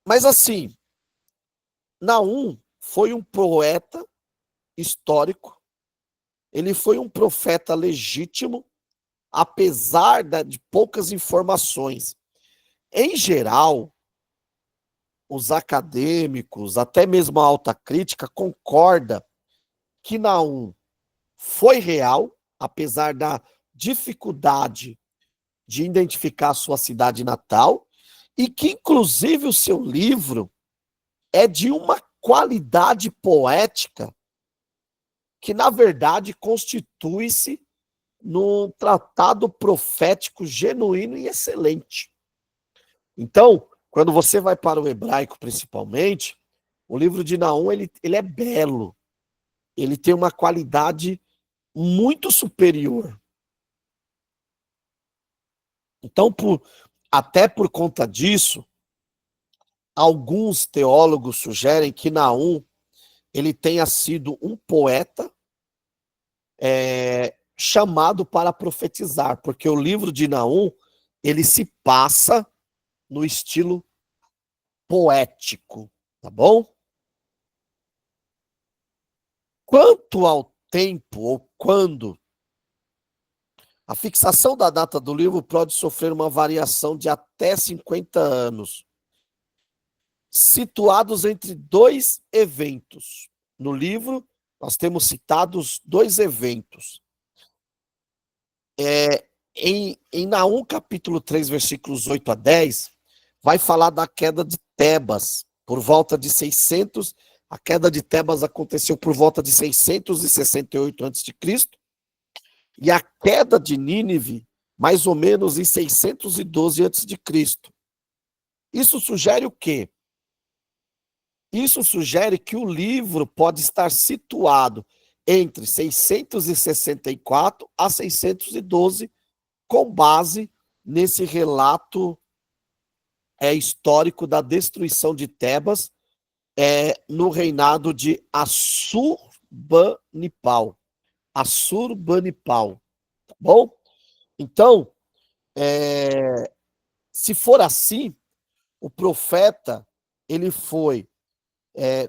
Mas assim, Naum foi um poeta histórico, ele foi um profeta legítimo, apesar de poucas informações. Em geral, os acadêmicos, até mesmo a alta crítica, concorda que Naum foi real, apesar da dificuldade de identificar a sua cidade natal, e que, inclusive, o seu livro é de uma qualidade poética que, na verdade, constitui-se num tratado profético genuíno e excelente. Então, quando você vai para o hebraico, principalmente, o livro de Naum, ele é belo. Ele tem uma qualidade muito superior. Então, até por conta disso, alguns teólogos sugerem que Naum ele tenha sido um poeta chamado para profetizar, porque o livro de Naum ele se passa no estilo poético, tá bom? Quanto ao tempo ou quando, a fixação da data do livro pode sofrer uma variação de até 50 anos, situados entre dois eventos. No livro, nós temos citados dois eventos. Em Naum, capítulo 3, versículos 8 a 10, vai falar da queda de Tebas, por volta de 600. A queda de Tebas aconteceu por volta de 668 a.C., e a queda de Nínive, mais ou menos em 612 a.C. Isso sugere o quê? Isso sugere que o livro pode estar situado entre 664 a 612, com base nesse relato histórico da destruição de Tebas no reinado de Assurbanipal. Assurbanipal, tá bom? Então, se for assim, o profeta ele foi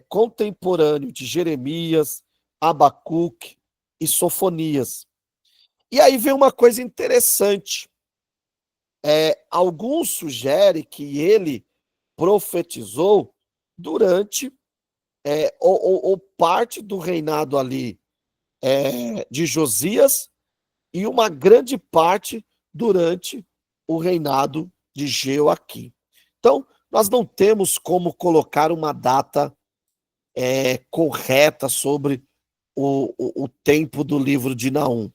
contemporâneo de Jeremias, Abacuque e Sofonias. E aí vem uma coisa interessante. Alguns sugerem que ele profetizou durante ou parte do reinado ali de Josias e uma grande parte durante o reinado de Jeoaquim. Então, nós não temos como colocar uma data correta sobre o tempo do livro de Naum,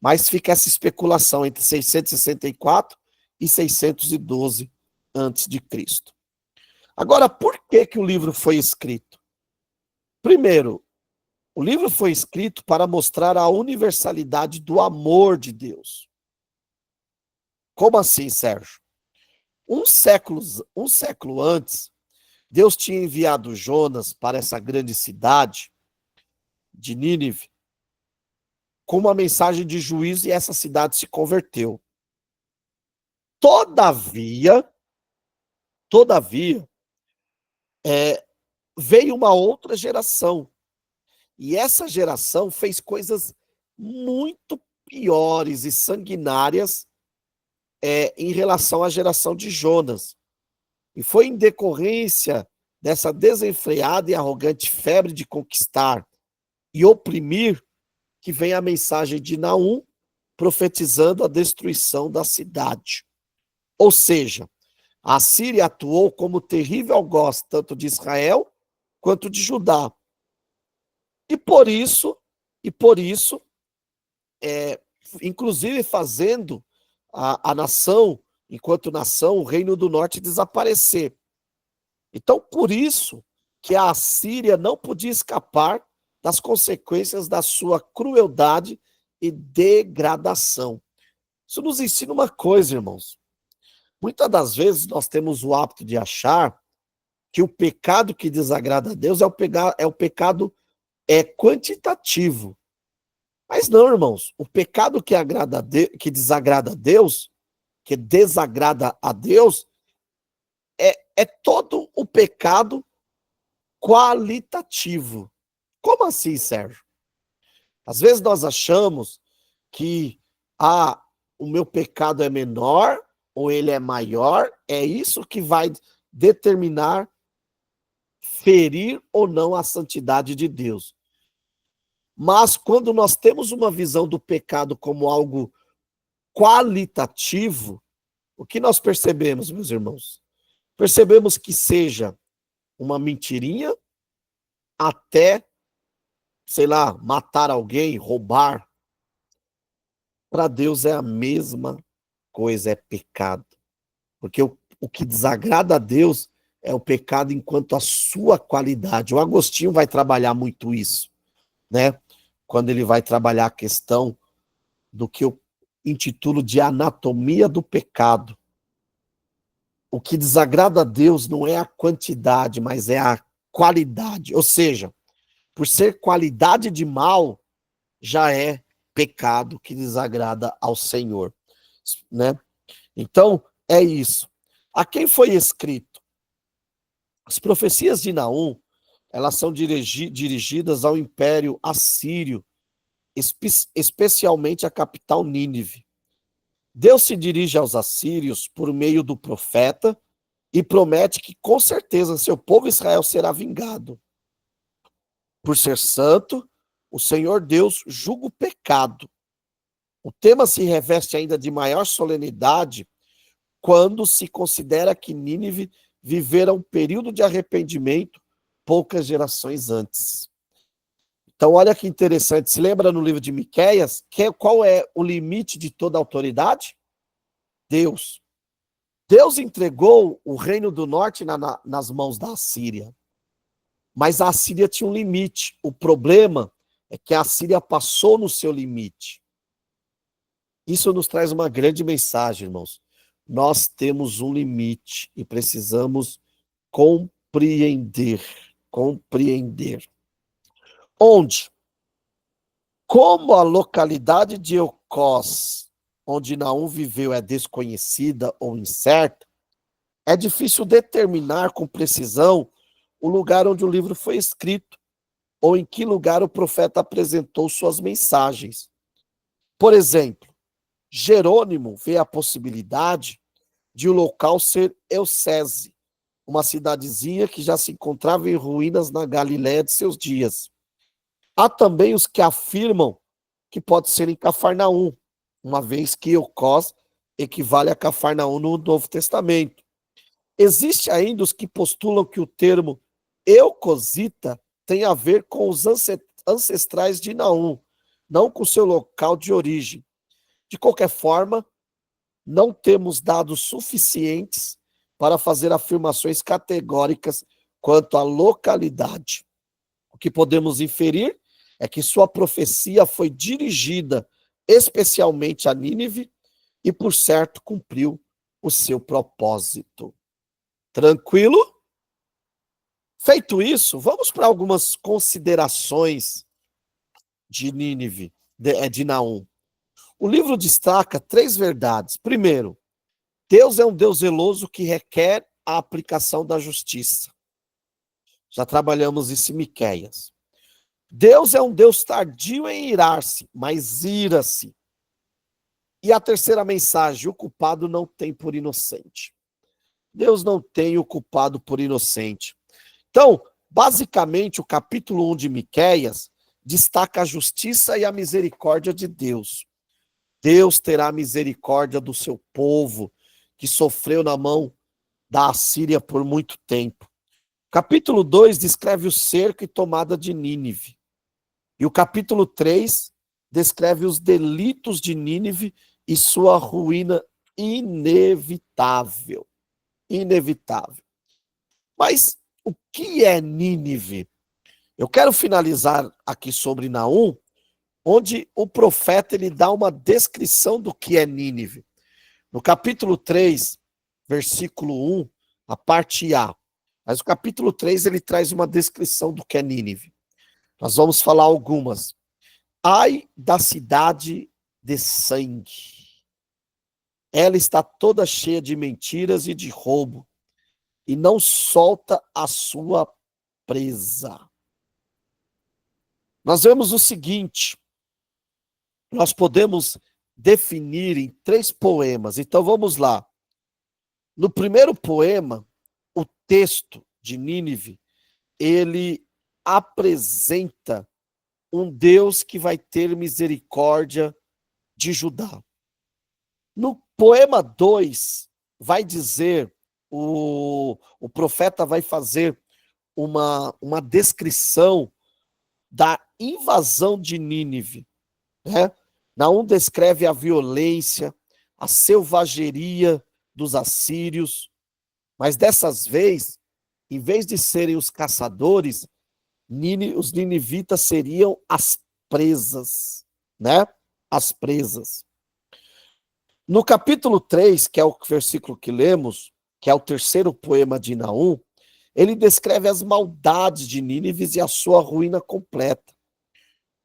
mas fica essa especulação entre 664 e 612 a.C. Agora, por que o livro foi escrito? Primeiro, o livro foi escrito para mostrar a universalidade do amor de Deus. Como assim, Sérgio? Um século antes, Deus tinha enviado Jonas para essa grande cidade de Nínive com uma mensagem de juízo, e essa cidade se converteu. Todavia, veio uma outra geração. E essa geração fez coisas muito piores e sanguinárias em relação à geração de Jonas. E foi em decorrência dessa desenfreada e arrogante febre de conquistar e oprimir que vem a mensagem de Naum profetizando a destruição da cidade. Ou seja, a Síria atuou como terrível algoz, tanto de Israel quanto de Judá. E por isso, inclusive fazendo a nação, enquanto nação, o Reino do Norte desaparecer. Então, por isso que a Assíria não podia escapar das consequências da sua crueldade e degradação. Isso nos ensina uma coisa, irmãos. Muitas das vezes nós temos o hábito de achar que o pecado que desagrada a Deus é o pecado quantitativo. Mas não, irmãos. O pecado que desagrada a Deus, que desagrada a Deus, é todo o pecado qualitativo. Como assim, Sérgio? Às vezes nós achamos que o meu pecado é menor ou ele é maior, é isso que vai determinar ferir ou não a santidade de Deus. Mas quando nós temos uma visão do pecado como algo qualitativo, o que nós percebemos, meus irmãos? Percebemos que seja uma mentirinha até, sei lá, matar alguém, roubar. Para Deus é a mesma coisa, é pecado. Porque o que desagrada a Deus é o pecado enquanto a sua qualidade. O Agostinho vai trabalhar muito isso, né? Quando ele vai trabalhar a questão do que intitulo de Anatomia do Pecado. O que desagrada a Deus não é a quantidade, mas é a qualidade. Ou seja, por ser qualidade de mal, já é pecado que desagrada ao Senhor, né? Então, é isso. A quem foi escrito? As profecias de Naum, elas são dirigidas ao Império Assírio, especialmente à capital Nínive. Deus se dirige aos assírios por meio do profeta e promete que, com certeza, seu povo Israel será vingado. Por ser santo, o Senhor Deus julga o pecado. O tema se reveste ainda de maior solenidade quando se considera que Nínive vivera um período de arrependimento poucas gerações antes. Então, olha que interessante. Se lembra no livro de Miqueias, qual é o limite de toda autoridade? Deus. Deus entregou o reino do norte nas mãos da Assíria. Mas a Assíria tinha um limite. O problema é que a Assíria passou no seu limite. Isso nos traz uma grande mensagem, irmãos. Nós temos um limite e precisamos compreender. Onde? Como a localidade de Eucós, onde Naum viveu, é desconhecida ou incerta, é difícil determinar com precisão o lugar onde o livro foi escrito, ou em que lugar o profeta apresentou suas mensagens. Por exemplo, Jerônimo vê a possibilidade de o local ser Eucese, uma cidadezinha que já se encontrava em ruínas na Galiléia de seus dias. Há também os que afirmam que pode ser em Cafarnaum, uma vez que Eucós equivale a Cafarnaum no Novo Testamento. Existe ainda os que postulam que o termo eucosita tem a ver com os ancestrais de Naum, não com seu local de origem. De qualquer forma, não temos dados suficientes para fazer afirmações categóricas quanto à localidade. O que podemos inferir é que sua profecia foi dirigida especialmente a Nínive e, por certo, cumpriu o seu propósito. Tranquilo? Feito isso, vamos para algumas considerações de Nínive, de Naum. O livro destaca 3 verdades. Primeiro, Deus é um Deus zeloso que requer a aplicação da justiça. Já trabalhamos isso em Miqueias. Deus é um Deus tardio em irar-se, mas ira-se. E a terceira mensagem, o culpado não tem por inocente. Deus não tem o culpado por inocente. Então, basicamente, o capítulo 1 de Miqueias destaca a justiça e a misericórdia de Deus. Deus terá misericórdia do seu povo, que sofreu na mão da Assíria por muito tempo. Capítulo 2 descreve o cerco e tomada de Nínive. E o capítulo 3 descreve os delitos de Nínive e sua ruína inevitável. Inevitável. Mas o que é Nínive? Eu quero finalizar aqui sobre Naum, onde o profeta ele dá uma descrição do que é Nínive. No capítulo 3, versículo 1, a parte A. Mas o capítulo 3 ele traz uma descrição do que é Nínive. Nós vamos falar algumas. Ai da cidade de sangue. Ela está toda cheia de mentiras e de roubo, e não solta a sua presa. Nós vemos o seguinte, nós podemos definir em 3 poemas. Então vamos lá. No primeiro poema, o texto de Nínive, ele apresenta um Deus que vai ter misericórdia de Judá. No poema 2, vai dizer, o profeta vai fazer uma descrição da invasão de Nínive, né? Naum descreve a violência, a selvageria dos assírios, mas dessas vezes, em vez de serem os caçadores, os ninivitas seriam as presas, né? As presas. No capítulo 3, que é o versículo que lemos, que é o terceiro poema de Naum, ele descreve as maldades de Nínive e a sua ruína completa.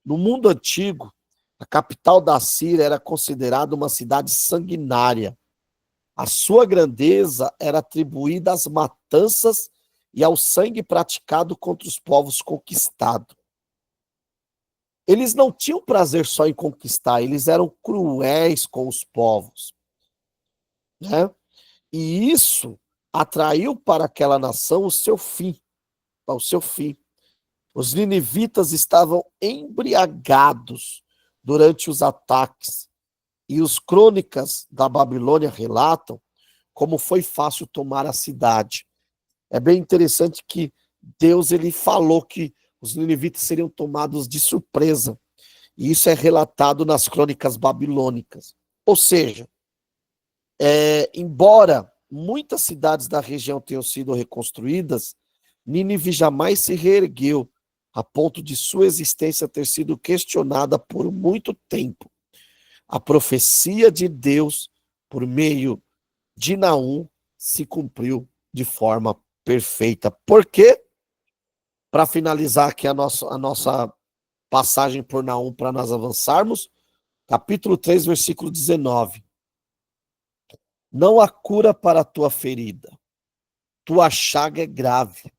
No mundo antigo, a capital da Síria era considerada uma cidade sanguinária. A sua grandeza era atribuída às matanças e ao sangue praticado contra os povos conquistados. Eles não tinham prazer só em conquistar, eles eram cruéis com os povos, né? E isso atraiu para aquela nação o seu fim, o seu fim. Os ninivitas estavam embriagados durante os ataques, e os crônicas da Babilônia relatam como foi fácil tomar a cidade. É bem interessante que Deus ele falou que os ninivitas seriam tomados de surpresa, e isso é relatado nas crônicas babilônicas. Ou seja, embora muitas cidades da região tenham sido reconstruídas, Nínive jamais se reergueu, a ponto de sua existência ter sido questionada por muito tempo. A profecia de Deus, por meio de Naum, se cumpriu de forma perfeita. Por quê? Para finalizar aqui a nossa passagem por Naum, para nós avançarmos, capítulo 3, versículo 19. Não há cura para a tua ferida, tua chaga é grave.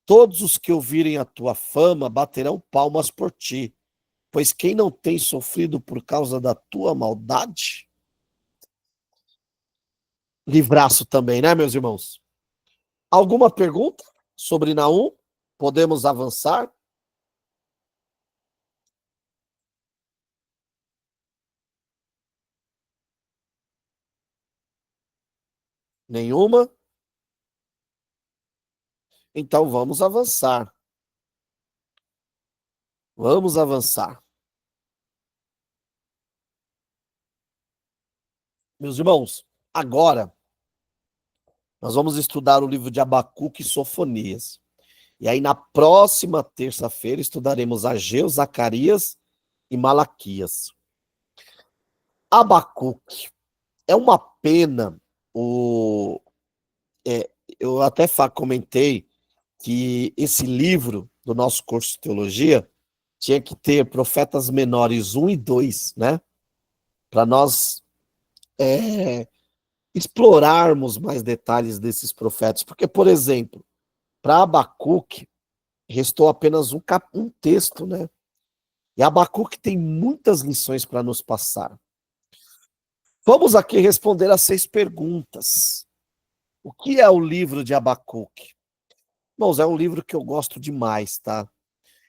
Todos os que ouvirem a tua fama baterão palmas por ti, pois quem não tem sofrido por causa da tua maldade? Livraço também, né, meus irmãos? Alguma pergunta sobre Naum? Podemos avançar? Nenhuma? Então vamos avançar. Vamos avançar. Meus irmãos, agora nós vamos estudar o livro de Abacuque e Sofonias. E aí na próxima terça-feira estudaremos Ageu, Zacarias e Malaquias. Abacuque. É uma pena o eu até comentei que esse livro do nosso curso de teologia tinha que ter profetas menores 1 e 2, né? Para nós explorarmos mais detalhes desses profetas. Porque, por exemplo, para Abacuque, restou apenas um texto, né? E Abacuque tem muitas lições para nos passar. Vamos aqui responder as 6 perguntas. O que é o livro de Abacuque? Irmãos, é um livro que eu gosto demais, tá?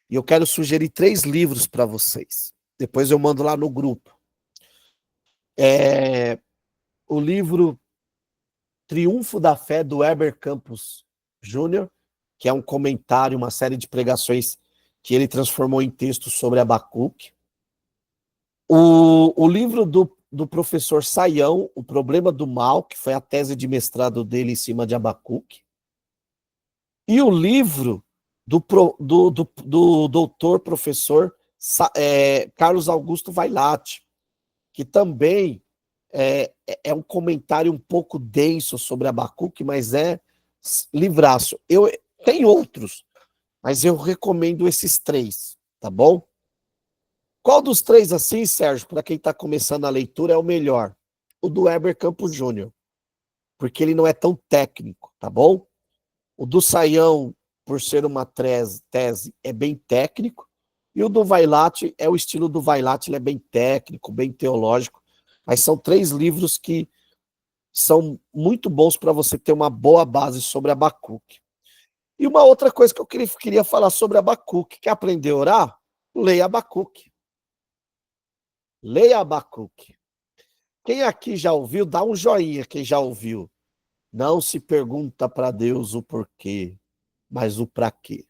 E eu quero sugerir 3 livros para vocês. Depois eu mando lá no grupo. O livro Triunfo da Fé, do Heber Campos Júnior, que é um comentário, uma série de pregações que ele transformou em texto sobre Abacuque. O livro do professor Saião, O Problema do Mal, que foi a tese de mestrado dele em cima de Abacuque. E o livro do doutor professor Carlos Augusto Vailate, que também é um comentário um pouco denso sobre Abacuque, mas é livraço. Tem outros, mas eu recomendo esses 3, tá bom? Qual dos 3, assim, Sérgio, para quem está começando a leitura, é o melhor? O do Heber Campos Júnior, porque ele não é tão técnico, tá bom? O do Saião, por ser uma tese, é bem técnico, e o do Vailate é o estilo do Vailate, ele é bem técnico, bem teológico, mas são 3 livros que são muito bons para você ter uma boa base sobre Abacuque. E uma outra coisa que eu queria falar sobre Abacuque, quer aprender a orar? Leia Abacuque. Leia Abacuque. Quem aqui já ouviu, dá um joinha quem já ouviu. Não se pergunta para Deus o porquê, mas o para quê.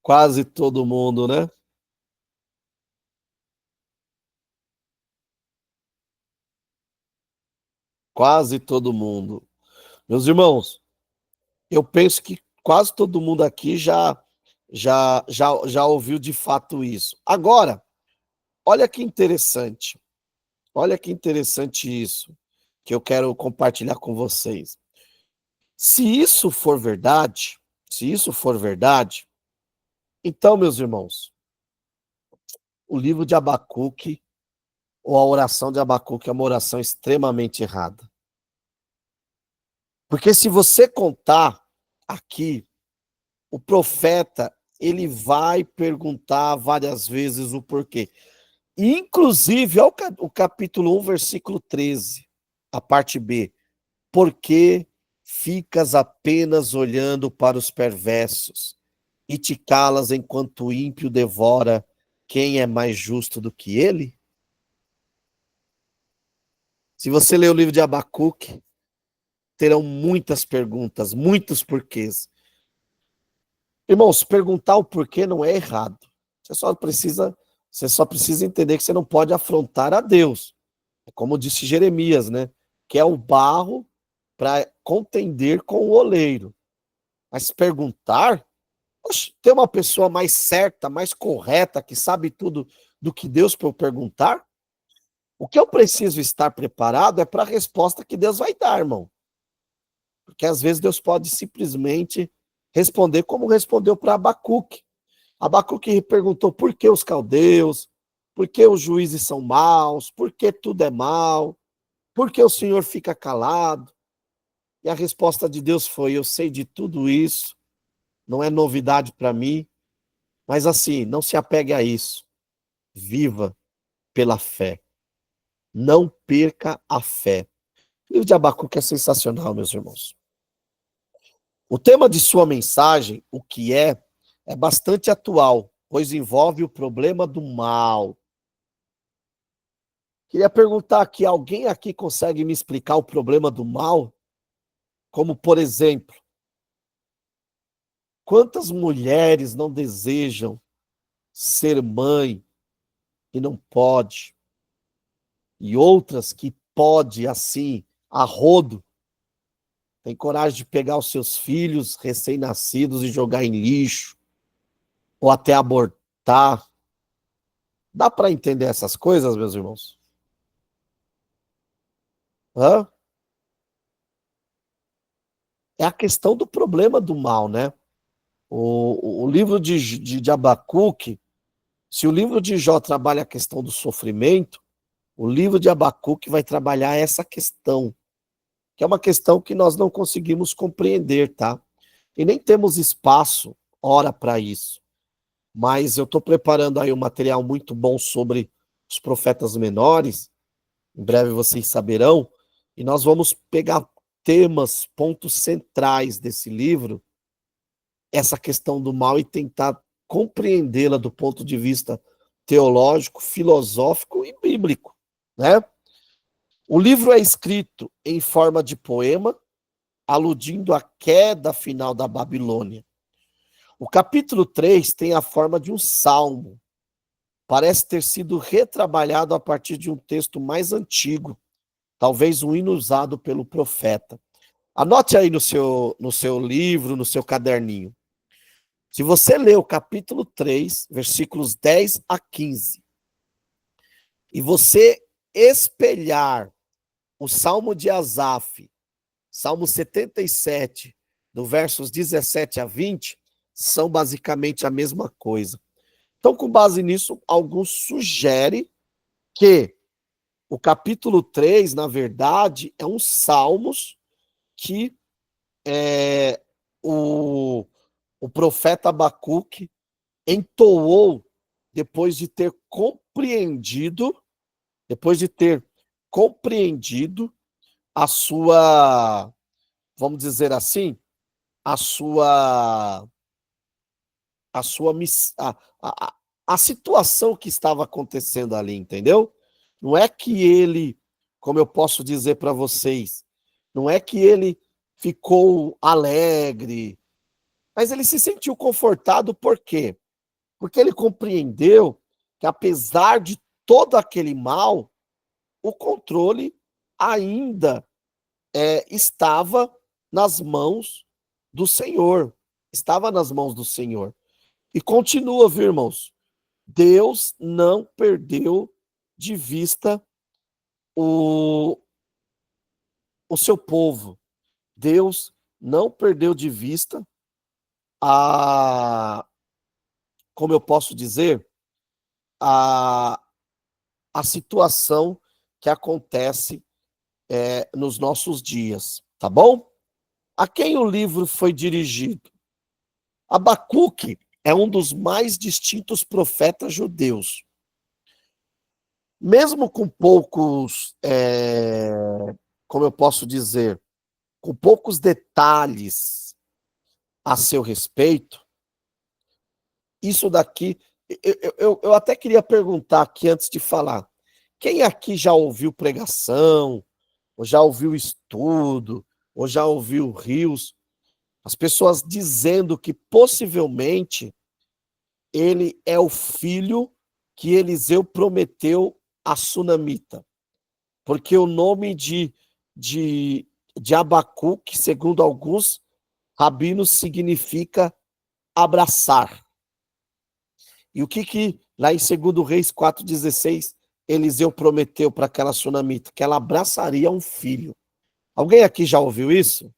Quase todo mundo, né? Quase todo mundo. Meus irmãos, Eu penso que quase todo mundo aqui já ouviu de fato isso. Agora, olha que interessante. Olha que interessante isso que eu quero compartilhar com vocês. Se isso for verdade, então, meus irmãos, o livro de Abacuque, ou a oração de Abacuque, é uma oração extremamente errada. Porque se você contar aqui, o profeta, ele vai perguntar várias vezes o porquê. Inclusive, olha o capítulo 1, versículo 13, a parte B. Por que ficas apenas olhando para os perversos e te calas enquanto o ímpio devora quem é mais justo do que ele? Se você ler o livro de Abacuque, terão muitas perguntas, muitos porquês. Irmãos, perguntar o porquê não é errado. Você só precisa entender que você não pode afrontar a Deus. Como disse Jeremias, né? Que é o barro para contender com o oleiro. Mas perguntar, oxe, tem uma pessoa mais certa, mais correta, que sabe tudo do que Deus para eu perguntar? O que eu preciso estar preparado é para a resposta que Deus vai dar, irmão. Porque às vezes Deus pode simplesmente responder como respondeu para Abacuque. Abacuque perguntou por que os caldeus, por que os juízes são maus, por que tudo é mal, por que o Senhor fica calado? E a resposta de Deus foi: eu sei de tudo isso, não é novidade para mim, mas assim, não se apegue a isso. Viva pela fé. Não perca a fé. O livro de Abacuque é sensacional, meus irmãos. O tema de sua mensagem, o que é bastante atual, pois envolve o problema do mal. Queria perguntar aqui, alguém aqui consegue me explicar o problema do mal? Como, por exemplo, quantas mulheres não desejam ser mãe e não pode? E outras que pode, assim, a rodo, tem coragem de pegar os seus filhos recém-nascidos e jogar em lixo, ou até abortar. Dá para entender essas coisas, meus irmãos? Hã? É a questão do problema do mal, né? O livro de Abacuque, se o livro de Jó trabalha a questão do sofrimento, o livro de Abacuque vai trabalhar essa questão, que é uma questão que nós não conseguimos compreender, tá? E nem temos espaço, hora para isso. Mas eu estou preparando aí um material muito bom sobre os profetas menores, em breve vocês saberão, e nós vamos pegar temas, pontos centrais desse livro, essa questão do mal, e tentar compreendê-la do ponto de vista teológico, filosófico e bíblico, né? O livro é escrito em forma de poema, aludindo à queda final da Babilônia. O capítulo 3 tem a forma de um salmo. Parece ter sido retrabalhado a partir de um texto mais antigo, talvez um hino usado pelo profeta. Anote aí no seu livro, no seu caderninho. Se você ler o capítulo 3, versículos 10 a 15, e você espelhar o Salmo de Asaf, Salmo 77, do versos 17 a 20, são basicamente a mesma coisa. Então, com base nisso, alguns sugerem que o capítulo 3, na verdade, é um salmos que o profeta Abacuque entoou depois de ter compreendido a sua, vamos dizer assim, a sua a situação que estava acontecendo ali, entendeu? Não é que ele, como eu posso dizer para vocês, não é que ele ficou alegre, mas ele se sentiu confortado, por quê? Porque ele compreendeu que, apesar de todo aquele mal, o controle ainda estava nas mãos do Senhor, estava nas mãos do Senhor. E continua, viu, irmãos? Deus não perdeu de vista o seu povo. Deus não perdeu de vista como eu posso dizer, a situação que acontece nos nossos dias, tá bom? A quem o livro foi dirigido? Abacuque é um dos mais distintos profetas judeus. Mesmo com poucos, como eu posso dizer, com poucos detalhes a seu respeito, isso daqui, eu até queria perguntar aqui antes de falar, quem aqui já ouviu pregação, ou já ouviu estudo, ou já ouviu rios, as pessoas dizendo que possivelmente ele é o filho que Eliseu prometeu a Sunamita, porque o nome de Abacuque, segundo alguns rabinos, significa abraçar. E o que lá em 2 Reis 4,16, Eliseu prometeu para aquela sunamita? Que ela abraçaria um filho. Alguém aqui já ouviu isso?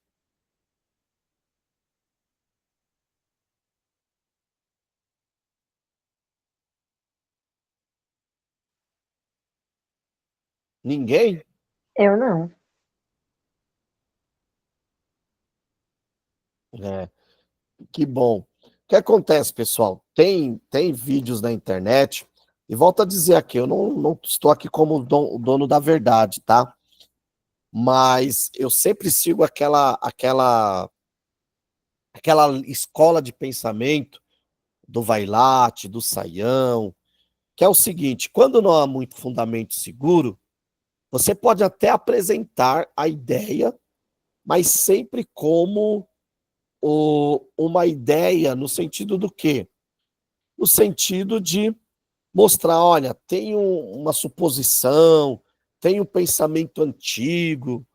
Ninguém? Eu não. É, que bom. O que acontece, pessoal? Tem vídeos na internet, e volto a dizer aqui, eu não estou aqui como o dono da verdade, tá? Mas eu sempre sigo aquela escola de pensamento do Vailate, do Saião, que é o seguinte: quando não há muito fundamento seguro, você pode até apresentar a ideia, mas sempre como uma ideia no sentido do quê? No sentido de mostrar, olha, tem uma suposição, tem um pensamento antigo,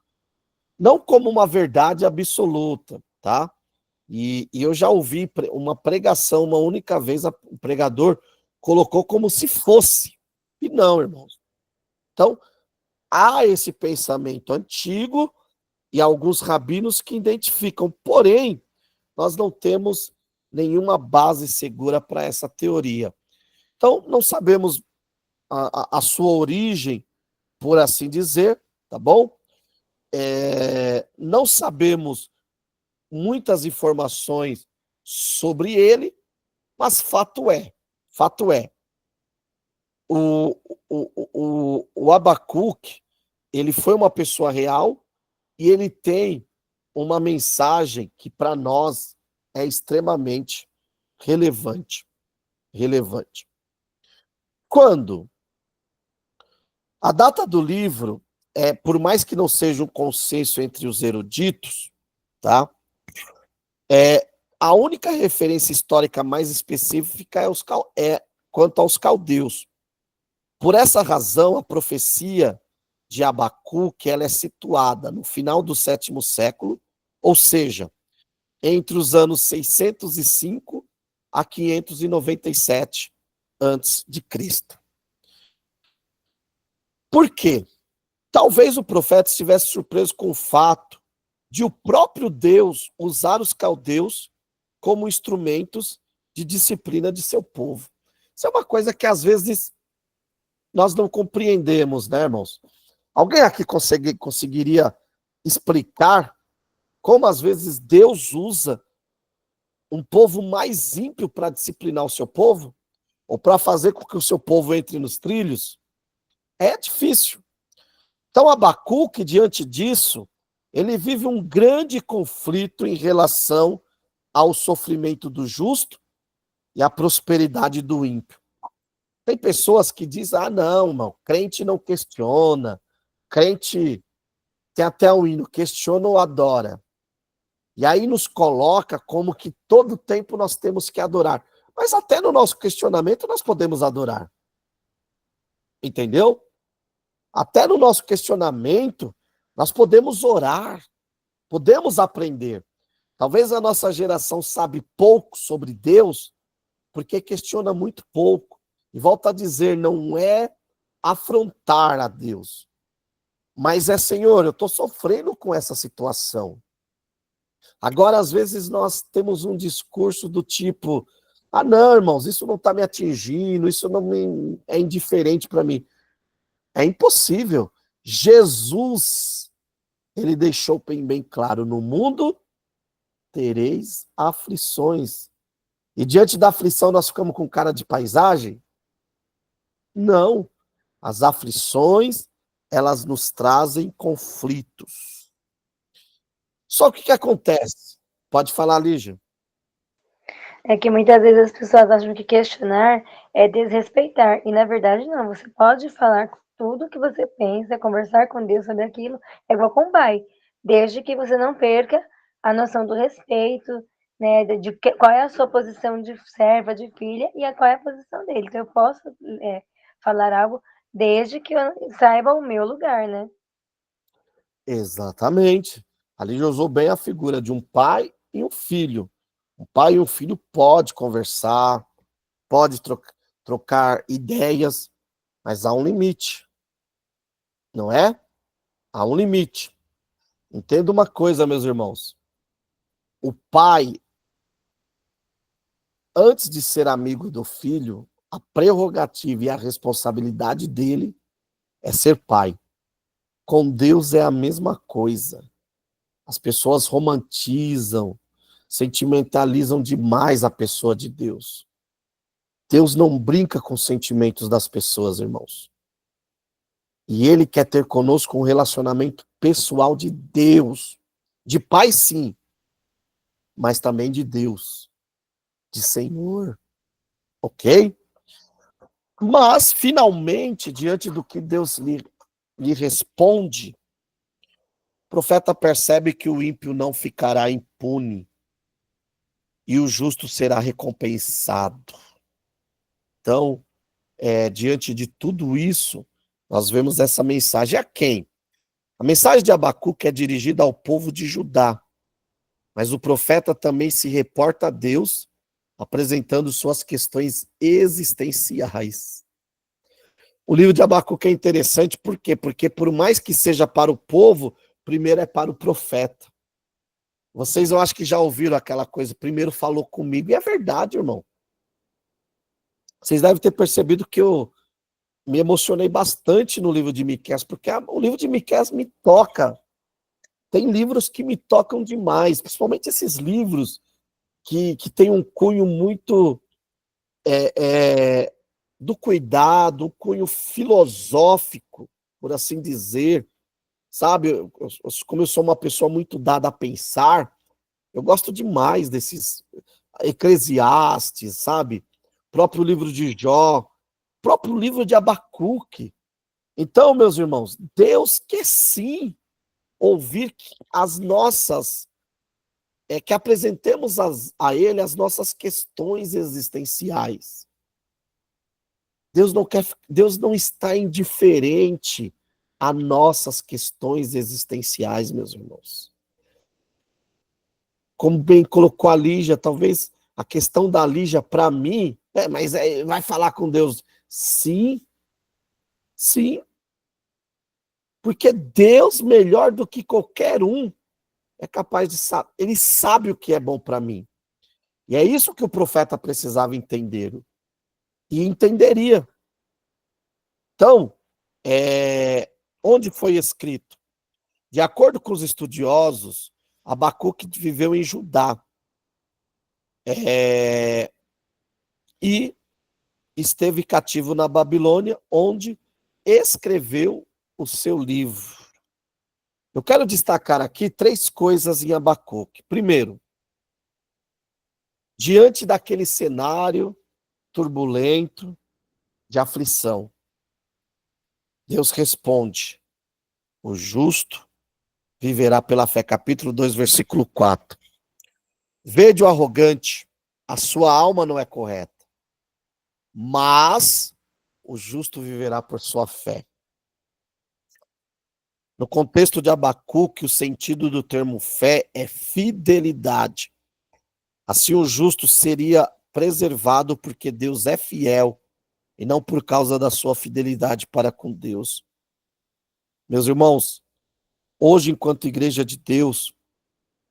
não como uma verdade absoluta, tá? E eu já ouvi uma pregação, uma única vez, o pregador colocou como se fosse. E não, irmãos. Então, há esse pensamento antigo e alguns rabinos que identificam, porém, nós não temos nenhuma base segura para essa teoria. Então, não sabemos a sua origem, por assim dizer, tá bom? Não sabemos muitas informações sobre ele, mas fato é, o Abacuque, ele foi uma pessoa real e ele tem uma mensagem que para nós é extremamente relevante. Quando a data do livro, por mais que não seja um consenso entre os eruditos, tá? A única referência histórica mais específica é quanto aos caldeus. Por essa razão, a profecia de Abacuque, ela é situada no final do 7º século, ou seja, entre os anos 605 a 597 antes de Cristo. Por quê? Talvez o profeta estivesse surpreso com o fato de o próprio Deus usar os caldeus como instrumentos de disciplina de seu povo. Isso é uma coisa que às vezes nós não compreendemos, né, irmãos? Alguém aqui conseguiria explicar como às vezes Deus usa um povo mais ímpio para disciplinar o seu povo? Ou para fazer com que o seu povo entre nos trilhos? É difícil. Então, Abacuque, diante disso, ele vive um grande conflito em relação ao sofrimento do justo e à prosperidade do ímpio. Tem pessoas que dizem, não, irmão, crente não questiona, crente tem até um hino, questiona ou adora. E aí nos coloca como que todo tempo nós temos que adorar. Mas até no nosso questionamento nós podemos adorar. Entendeu? Até no nosso questionamento nós podemos orar, podemos aprender. Talvez a nossa geração sabe pouco sobre Deus porque questiona muito pouco. E volto a dizer, não é afrontar a Deus, mas é, Senhor, eu estou sofrendo com essa situação. Agora, às vezes, nós temos um discurso do tipo, ah, não, irmãos, isso não está me atingindo, isso não é indiferente para mim. É impossível. Jesus, ele deixou bem claro, no mundo tereis aflições. E diante da aflição nós ficamos com cara de paisagem? Não. As aflições, elas nos trazem conflitos. Só que o que acontece? Pode falar, Lígia. É que muitas vezes as pessoas acham que questionar é desrespeitar. E na verdade não. Você pode falar tudo que você pensa, conversar com Deus sobre aquilo, é igual com o pai. Desde que você não perca a noção do respeito, né? Qual é a sua posição de serva, de filha, e qual é a posição dele. Então eu posso falar algo desde que eu saiba o meu lugar, né? Exatamente. A Lígia usou bem a figura de um pai e um filho. Um pai e um filho pode conversar, pode trocar ideias, mas há um limite, não é? Há um limite. Entenda uma coisa, meus irmãos. O pai, antes de ser amigo do filho, a prerrogativa e a responsabilidade dele é ser pai. Com Deus é a mesma coisa. As pessoas romantizam, sentimentalizam demais a pessoa de Deus. Deus não brinca com os sentimentos das pessoas, irmãos. E Ele quer ter conosco um relacionamento pessoal de Deus. De pai, sim, mas também de Deus, de Senhor. Ok? Mas, finalmente, diante do que Deus lhe responde, o profeta percebe que o ímpio não ficará impune e o justo será recompensado. Então, diante de tudo isso, nós vemos essa mensagem a quem? A mensagem de Abacuque é dirigida ao povo de Judá, mas o profeta também se reporta a Deus, apresentando suas questões existenciais. O livro de Abacuque é interessante, por quê? Porque por mais que seja para o povo, primeiro é para o profeta. Vocês, eu acho que já ouviram aquela coisa, primeiro falou comigo, e é verdade, irmão. Vocês devem ter percebido que eu me emocionei bastante no livro de Miqueias, porque o livro de Miqueias me toca. Tem livros que me tocam demais, principalmente esses livros que têm um cunho muito do cuidado, um cunho filosófico, por assim dizer, sabe? Como eu sou uma pessoa muito dada a pensar, eu gosto demais desses Eclesiastes, sabe? O próprio livro de Jó, o próprio livro de Abacuque. Então, meus irmãos, Deus quer sim ouvir as nossas, que apresentemos a Ele as nossas questões existenciais. Deus não está indiferente a nossas questões existenciais, meus irmãos. Como bem colocou a Lígia, talvez a questão da Lígia, para mim, vai falar com Deus. Sim, sim. Porque Deus, melhor do que qualquer um, é capaz de saber. Ele sabe o que é bom para mim. E é isso que o profeta precisava entender. E entenderia. Então, onde foi escrito? De acordo com os estudiosos, Abacuque viveu em Judá. E esteve cativo na Babilônia, onde escreveu o seu livro. Eu quero destacar aqui 3 coisas em Abacuque. Primeiro, diante daquele cenário turbulento de aflição, Deus responde: o justo viverá pela fé. Capítulo 2, versículo 4. Vede o arrogante, a sua alma não é correta, mas o justo viverá por sua fé. No contexto de Abacuque, o sentido do termo fé é fidelidade. Assim, o justo seria preservado porque Deus é fiel e não por causa da sua fidelidade para com Deus. Meus irmãos, hoje, enquanto igreja de Deus,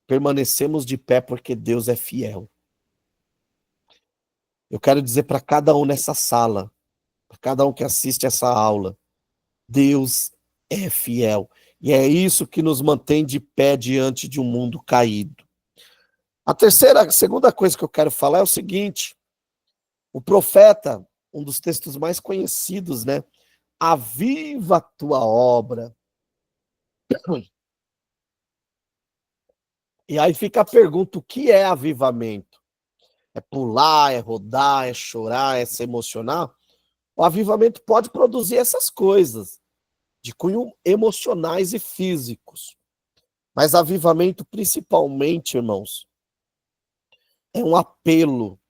permanecemos de pé porque Deus é fiel. Eu quero dizer para cada um nessa sala, para cada um que assiste essa aula, Deus é fiel. E é isso que nos mantém de pé diante de um mundo caído. A segunda coisa que eu quero falar é o seguinte: o profeta, um dos textos mais conhecidos, né? Aviva a tua obra. E aí fica a pergunta: o que é avivamento? É pular, é rodar, é chorar, é se emocionar? O avivamento pode produzir essas coisas, de cunho emocionais e físicos. Mas avivamento, principalmente, irmãos, é um apelo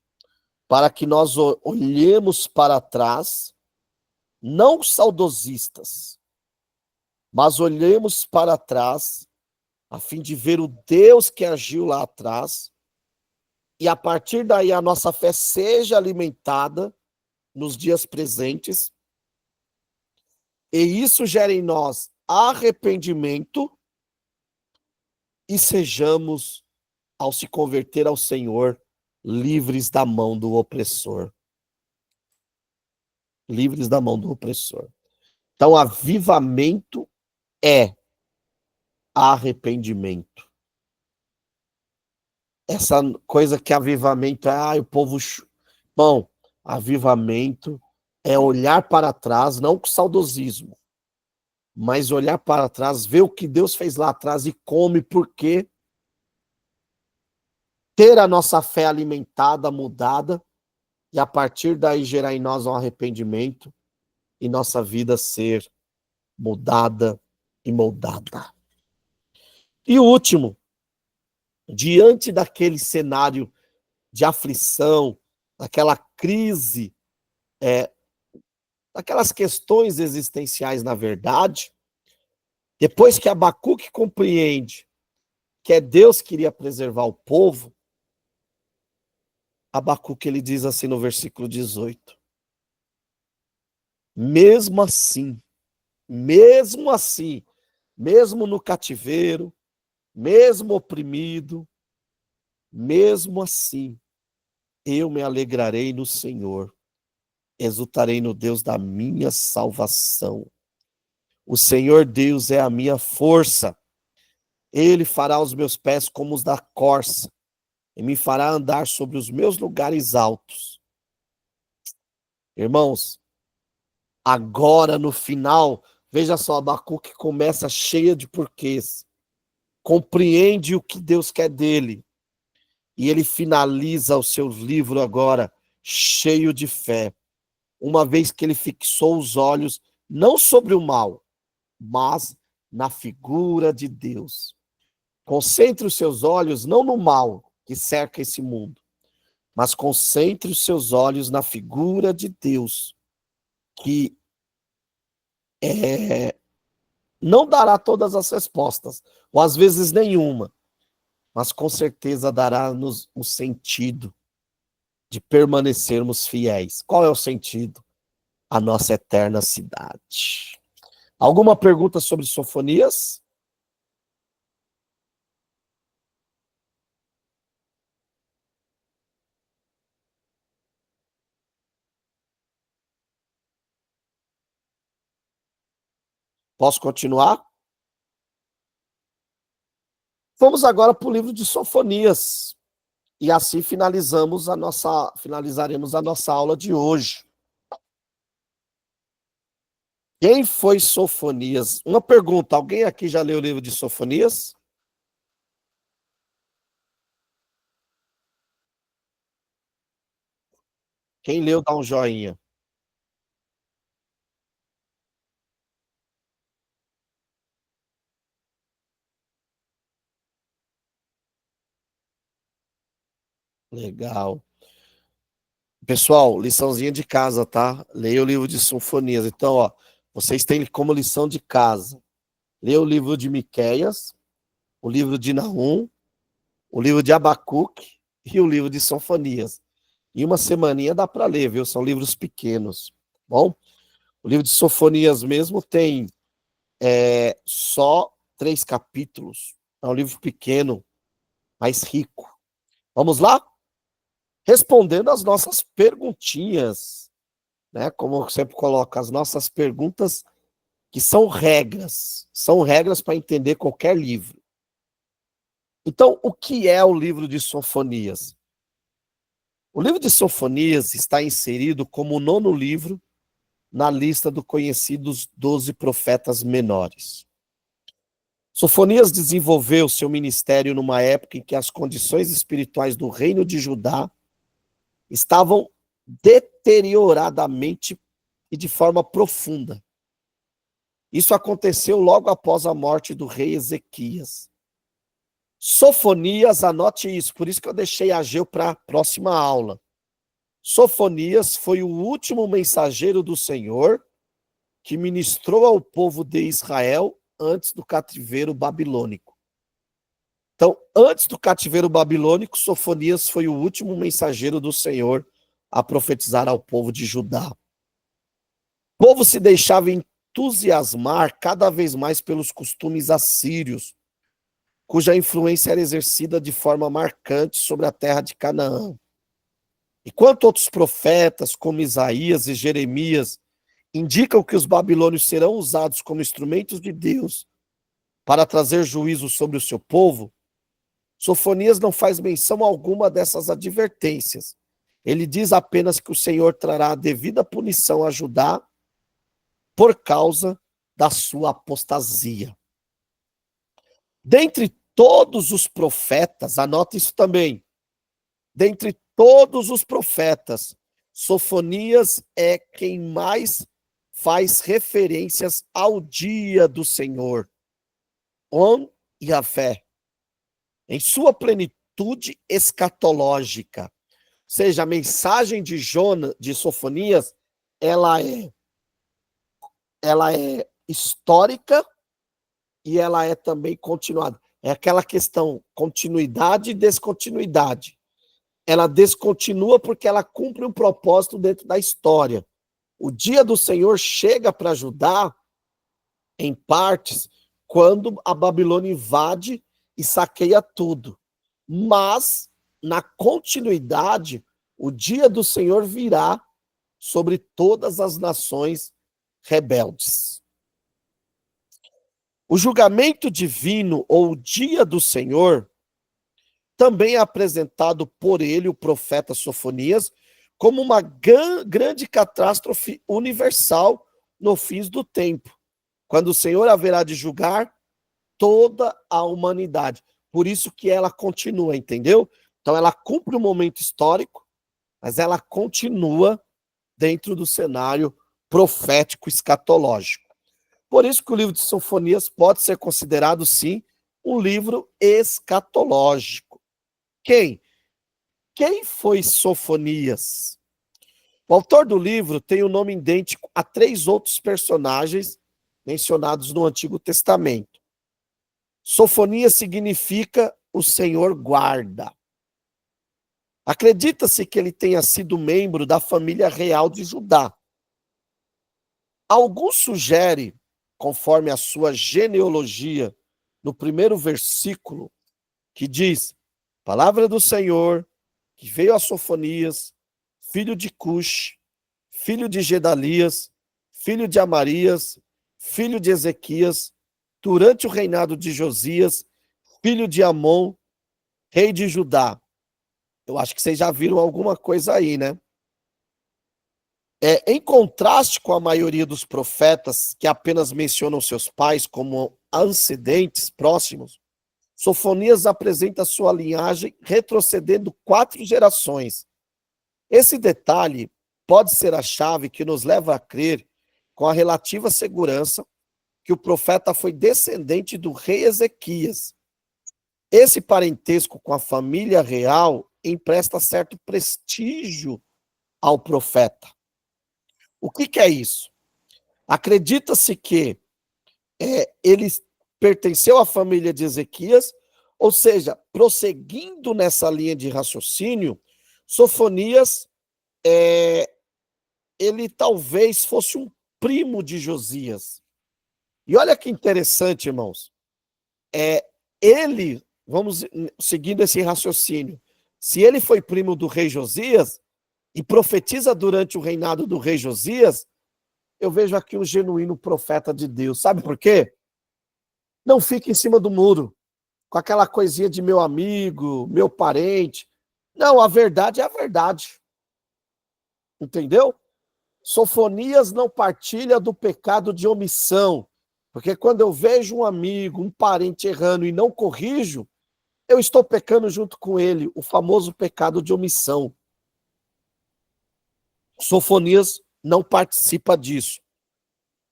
para que nós olhemos para trás, não saudosistas, mas olhemos para trás a fim de ver o Deus que agiu lá atrás e a partir daí a nossa fé seja alimentada nos dias presentes e isso gera em nós arrependimento e sejamos, ao se converter ao Senhor, livres da mão do opressor. Livres da mão do opressor. Então, avivamento é arrependimento. Essa coisa que avivamento é, o povo... Bom, avivamento é olhar para trás, não com saudosismo, mas olhar para trás, ver o que Deus fez lá atrás e como e por quê, ter a nossa fé alimentada, mudada, e a partir daí gerar em nós um arrependimento e nossa vida ser mudada e moldada. E o último, diante daquele cenário de aflição, daquela crise, daquelas questões existenciais na verdade, depois que Abacuque compreende que é Deus que iria preservar o povo, Abacuque ele diz assim no versículo 18: mesmo assim, mesmo no cativeiro, mesmo oprimido, mesmo assim, eu me alegrarei no Senhor, exultarei no Deus da minha salvação. O Senhor Deus é a minha força, Ele fará os meus pés como os da corça, e me fará andar sobre os meus lugares altos. Irmãos, agora no final, veja só, Abacuque começa cheia de porquês, compreende o que Deus quer dele, e ele finaliza o seu livro agora cheio de fé, uma vez que ele fixou os olhos não sobre o mal, mas na figura de Deus. Concentre os seus olhos não no mal que cerca esse mundo, mas concentre os seus olhos na figura de Deus, que não dará todas as respostas, ou às vezes nenhuma, mas com certeza dará-nos o sentido de permanecermos fiéis. Qual é o sentido? A nossa eterna cidade. Alguma pergunta sobre Sofonias? Posso continuar? Vamos agora para o livro de Sofonias. E assim finalizaremos a nossa aula de hoje. Quem foi Sofonias? Uma pergunta, alguém aqui já leu o livro de Sofonias? Quem leu, dá um joinha. Legal. Pessoal, liçãozinha de casa, tá? Leia o livro de Sofonias. Então, ó, vocês têm como lição de casa ler o livro de Miqueias, o livro de Naum, o livro de Abacuque e o livro de Sofonias. Em uma semaninha dá para ler, viu? São livros pequenos. Bom, o livro de Sofonias mesmo tem só 3 capítulos. É um livro pequeno, mas rico. Vamos lá? Respondendo as nossas perguntinhas, né? Como eu sempre coloco, as nossas perguntas que são regras para entender qualquer livro. Então, o que é o livro de Sofonias? O livro de Sofonias está inserido como o 9º livro na lista dos conhecidos 12 profetas menores. Sofonias desenvolveu seu ministério numa época em que as condições espirituais do reino de Judá estavam deterioradamente e de forma profunda. Isso aconteceu logo após a morte do rei Ezequias. Sofonias, anote isso, por isso que eu deixei Ageu para a próxima aula. Sofonias foi o último mensageiro do Senhor que ministrou ao povo de Israel antes do cativeiro babilônico. Então, antes do cativeiro babilônico, Sofonias foi o último mensageiro do Senhor a profetizar ao povo de Judá. O povo se deixava entusiasmar cada vez mais pelos costumes assírios, cuja influência era exercida de forma marcante sobre a terra de Canaã. Enquanto outros profetas, como Isaías e Jeremias, indicam que os babilônios serão usados como instrumentos de Deus para trazer juízo sobre o seu povo, Sofonias não faz menção alguma dessas advertências. Ele diz apenas que o Senhor trará a devida punição a Judá por causa da sua apostasia. Dentre todos os profetas, anota isso também, dentre todos os profetas, Sofonias é quem mais faz referências ao dia do Senhor, On Yahvé, em sua plenitude escatológica. Ou seja, a mensagem de Sofonias, ela é histórica e ela é também continuada. É aquela questão continuidade e descontinuidade. Ela descontinua porque ela cumpre um propósito dentro da história. O dia do Senhor chega para Judá, em partes, quando a Babilônia invade e saqueia tudo. Mas, na continuidade, o dia do Senhor virá sobre todas as nações rebeldes. O julgamento divino, ou o dia do Senhor, também é apresentado por ele, o profeta Sofonias, como uma grande catástrofe universal no fim do tempo, quando o Senhor haverá de julgar toda a humanidade. Por isso que ela continua, entendeu? Então ela cumpre um momento histórico, mas ela continua dentro do cenário profético escatológico. Por isso que o livro de Sofonias pode ser considerado, sim, um livro escatológico. Quem foi Sofonias? O autor do livro tem um nome idêntico a 3 outros personagens mencionados no Antigo Testamento. Sofonias significa o Senhor guarda. Acredita-se que ele tenha sido membro da família real de Judá. Alguns sugerem, conforme a sua genealogia, no primeiro versículo, que diz: palavra do Senhor, que veio a Sofonias, filho de Cush, filho de Gedalias, filho de Amarias, filho de Ezequias, durante o reinado de Josias, filho de Amon, rei de Judá. Eu acho que vocês já viram alguma coisa aí, né? Em contraste com a maioria dos profetas que apenas mencionam seus pais como antecedentes próximos, Sofonias apresenta sua linhagem retrocedendo 4 gerações. Esse detalhe pode ser a chave que nos leva a crer, com a relativa segurança, que o profeta foi descendente do rei Ezequias. Esse parentesco com a família real empresta certo prestígio ao profeta. O que é isso? Acredita-se que ele pertenceu à família de Ezequias, ou seja, prosseguindo nessa linha de raciocínio, Sofonias, ele talvez fosse um primo de Josias. E olha que interessante, irmãos, ele, vamos seguindo esse raciocínio, se ele foi primo do rei Josias e profetiza durante o reinado do rei Josias, eu vejo aqui um genuíno profeta de Deus. Sabe por quê? Não fique em cima do muro, com aquela coisinha de meu amigo, meu parente. Não, a verdade é a verdade. Entendeu? Sofonias não partilha do pecado de omissão, porque quando eu vejo um amigo, um parente errando e não corrijo, eu estou pecando junto com ele, o famoso pecado de omissão. Sofonias não participa disso.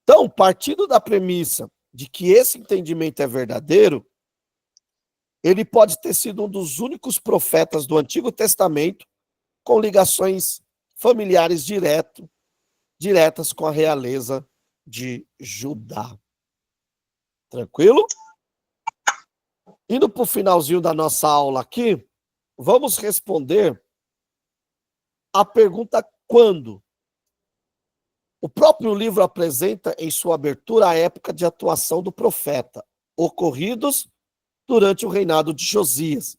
Então, partindo da premissa de que esse entendimento é verdadeiro, ele pode ter sido um dos únicos profetas do Antigo Testamento com ligações familiares diretas com a realeza de Judá. Tranquilo? Indo para o finalzinho da nossa aula aqui, vamos responder a pergunta quando. O próprio livro apresenta em sua abertura a época de atuação do profeta, ocorridos durante o reinado de Josias,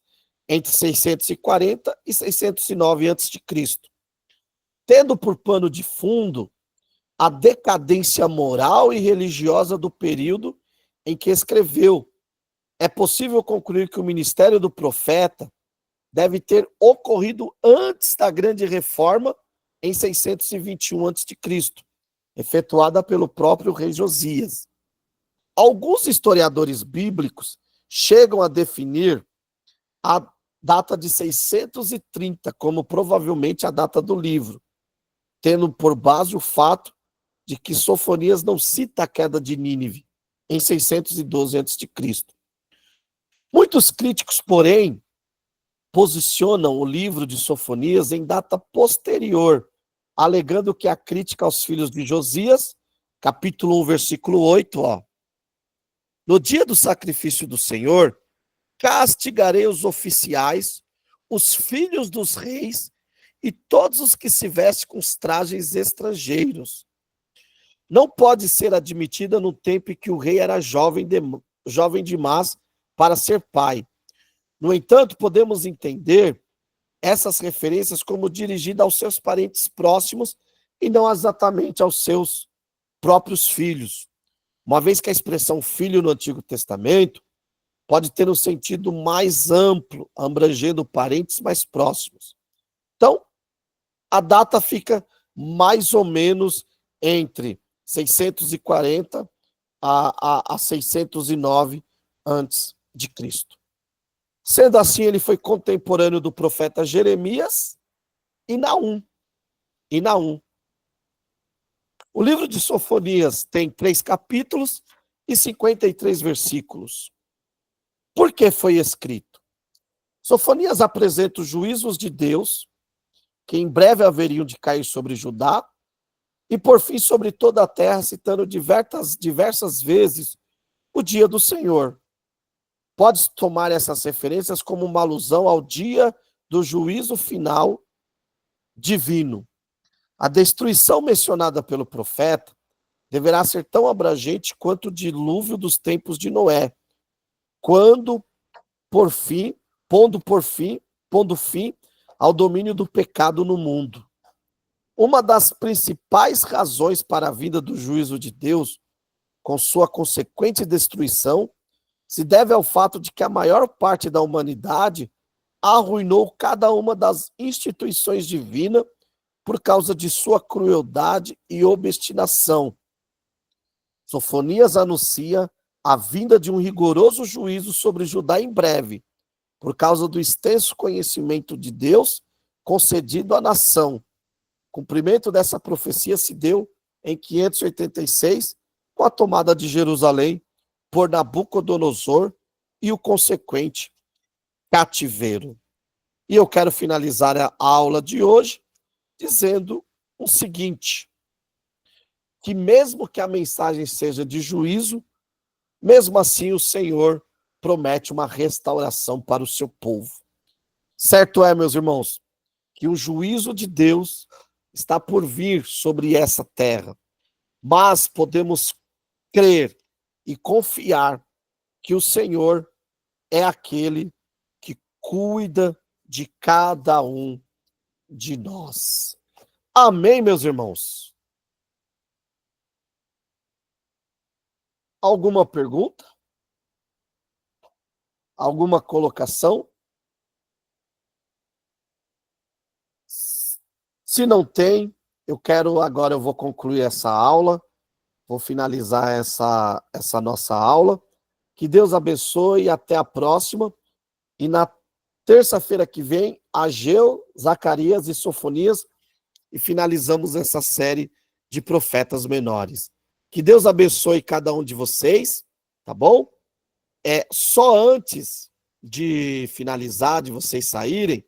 entre 640 e 609 a.C., tendo por pano de fundo a decadência moral e religiosa do período em que escreveu. É possível concluir que o ministério do profeta deve ter ocorrido antes da grande reforma em 621 a.C., efetuada pelo próprio rei Josias. Alguns historiadores bíblicos chegam a definir a data de 630 como provavelmente a data do livro, tendo por base o fato de que Sofonias não cita a queda de Nínive em 612 a.C. Muitos críticos, porém, posicionam o livro de Sofonias em data posterior, alegando que a crítica aos filhos de Josias, capítulo 1, versículo 8, no dia do sacrifício do Senhor, castigarei os oficiais, os filhos dos reis e todos os que se vestem com os trajes estrangeiros. Não pode ser admitida no tempo em que o rei era jovem demais para ser pai. No entanto, podemos entender essas referências como dirigidas aos seus parentes próximos e não exatamente aos seus próprios filhos. Uma vez que a expressão filho no Antigo Testamento pode ter um sentido mais amplo, abrangendo parentes mais próximos. Então, a data fica mais ou menos entre 640 a 609 a.C. Sendo assim, ele foi contemporâneo do profeta Jeremias e Naum. O livro de Sofonias tem 3 capítulos e 53 versículos. Por que foi escrito? Sofonias apresenta os juízos de Deus, que em breve haveriam de cair sobre Judá, e por fim sobre toda a terra, citando diversas vezes o dia do Senhor. Pode tomar essas referências como uma alusão ao dia do juízo final divino. A destruição mencionada pelo profeta deverá ser tão abrangente quanto o dilúvio dos tempos de Noé, pondo fim ao domínio do pecado no mundo. Uma das principais razões para a vinda do juízo de Deus, com sua consequente destruição, se deve ao fato de que a maior parte da humanidade arruinou cada uma das instituições divinas por causa de sua crueldade e obstinação. Sofonias anuncia a vinda de um rigoroso juízo sobre Judá em breve, por causa do extenso conhecimento de Deus concedido à nação. O cumprimento dessa profecia se deu em 586, com a tomada de Jerusalém por Nabucodonosor e o consequente cativeiro. E eu quero finalizar a aula de hoje dizendo o seguinte, que mesmo que a mensagem seja de juízo, mesmo assim o Senhor promete uma restauração para o seu povo. Certo é, meus irmãos, que o juízo de Deus está por vir sobre essa terra, mas podemos crer e confiar que o Senhor é aquele que cuida de cada um de nós. Amém, meus irmãos? Alguma pergunta? Alguma colocação? Se não tem, eu vou concluir essa aula, vou finalizar essa nossa aula. Que Deus abençoe e até a próxima. E na terça-feira que vem, Ageu, Zacarias e Sofonias, e finalizamos essa série de profetas menores. Que Deus abençoe cada um de vocês, tá bom? Só antes de finalizar, de vocês saírem,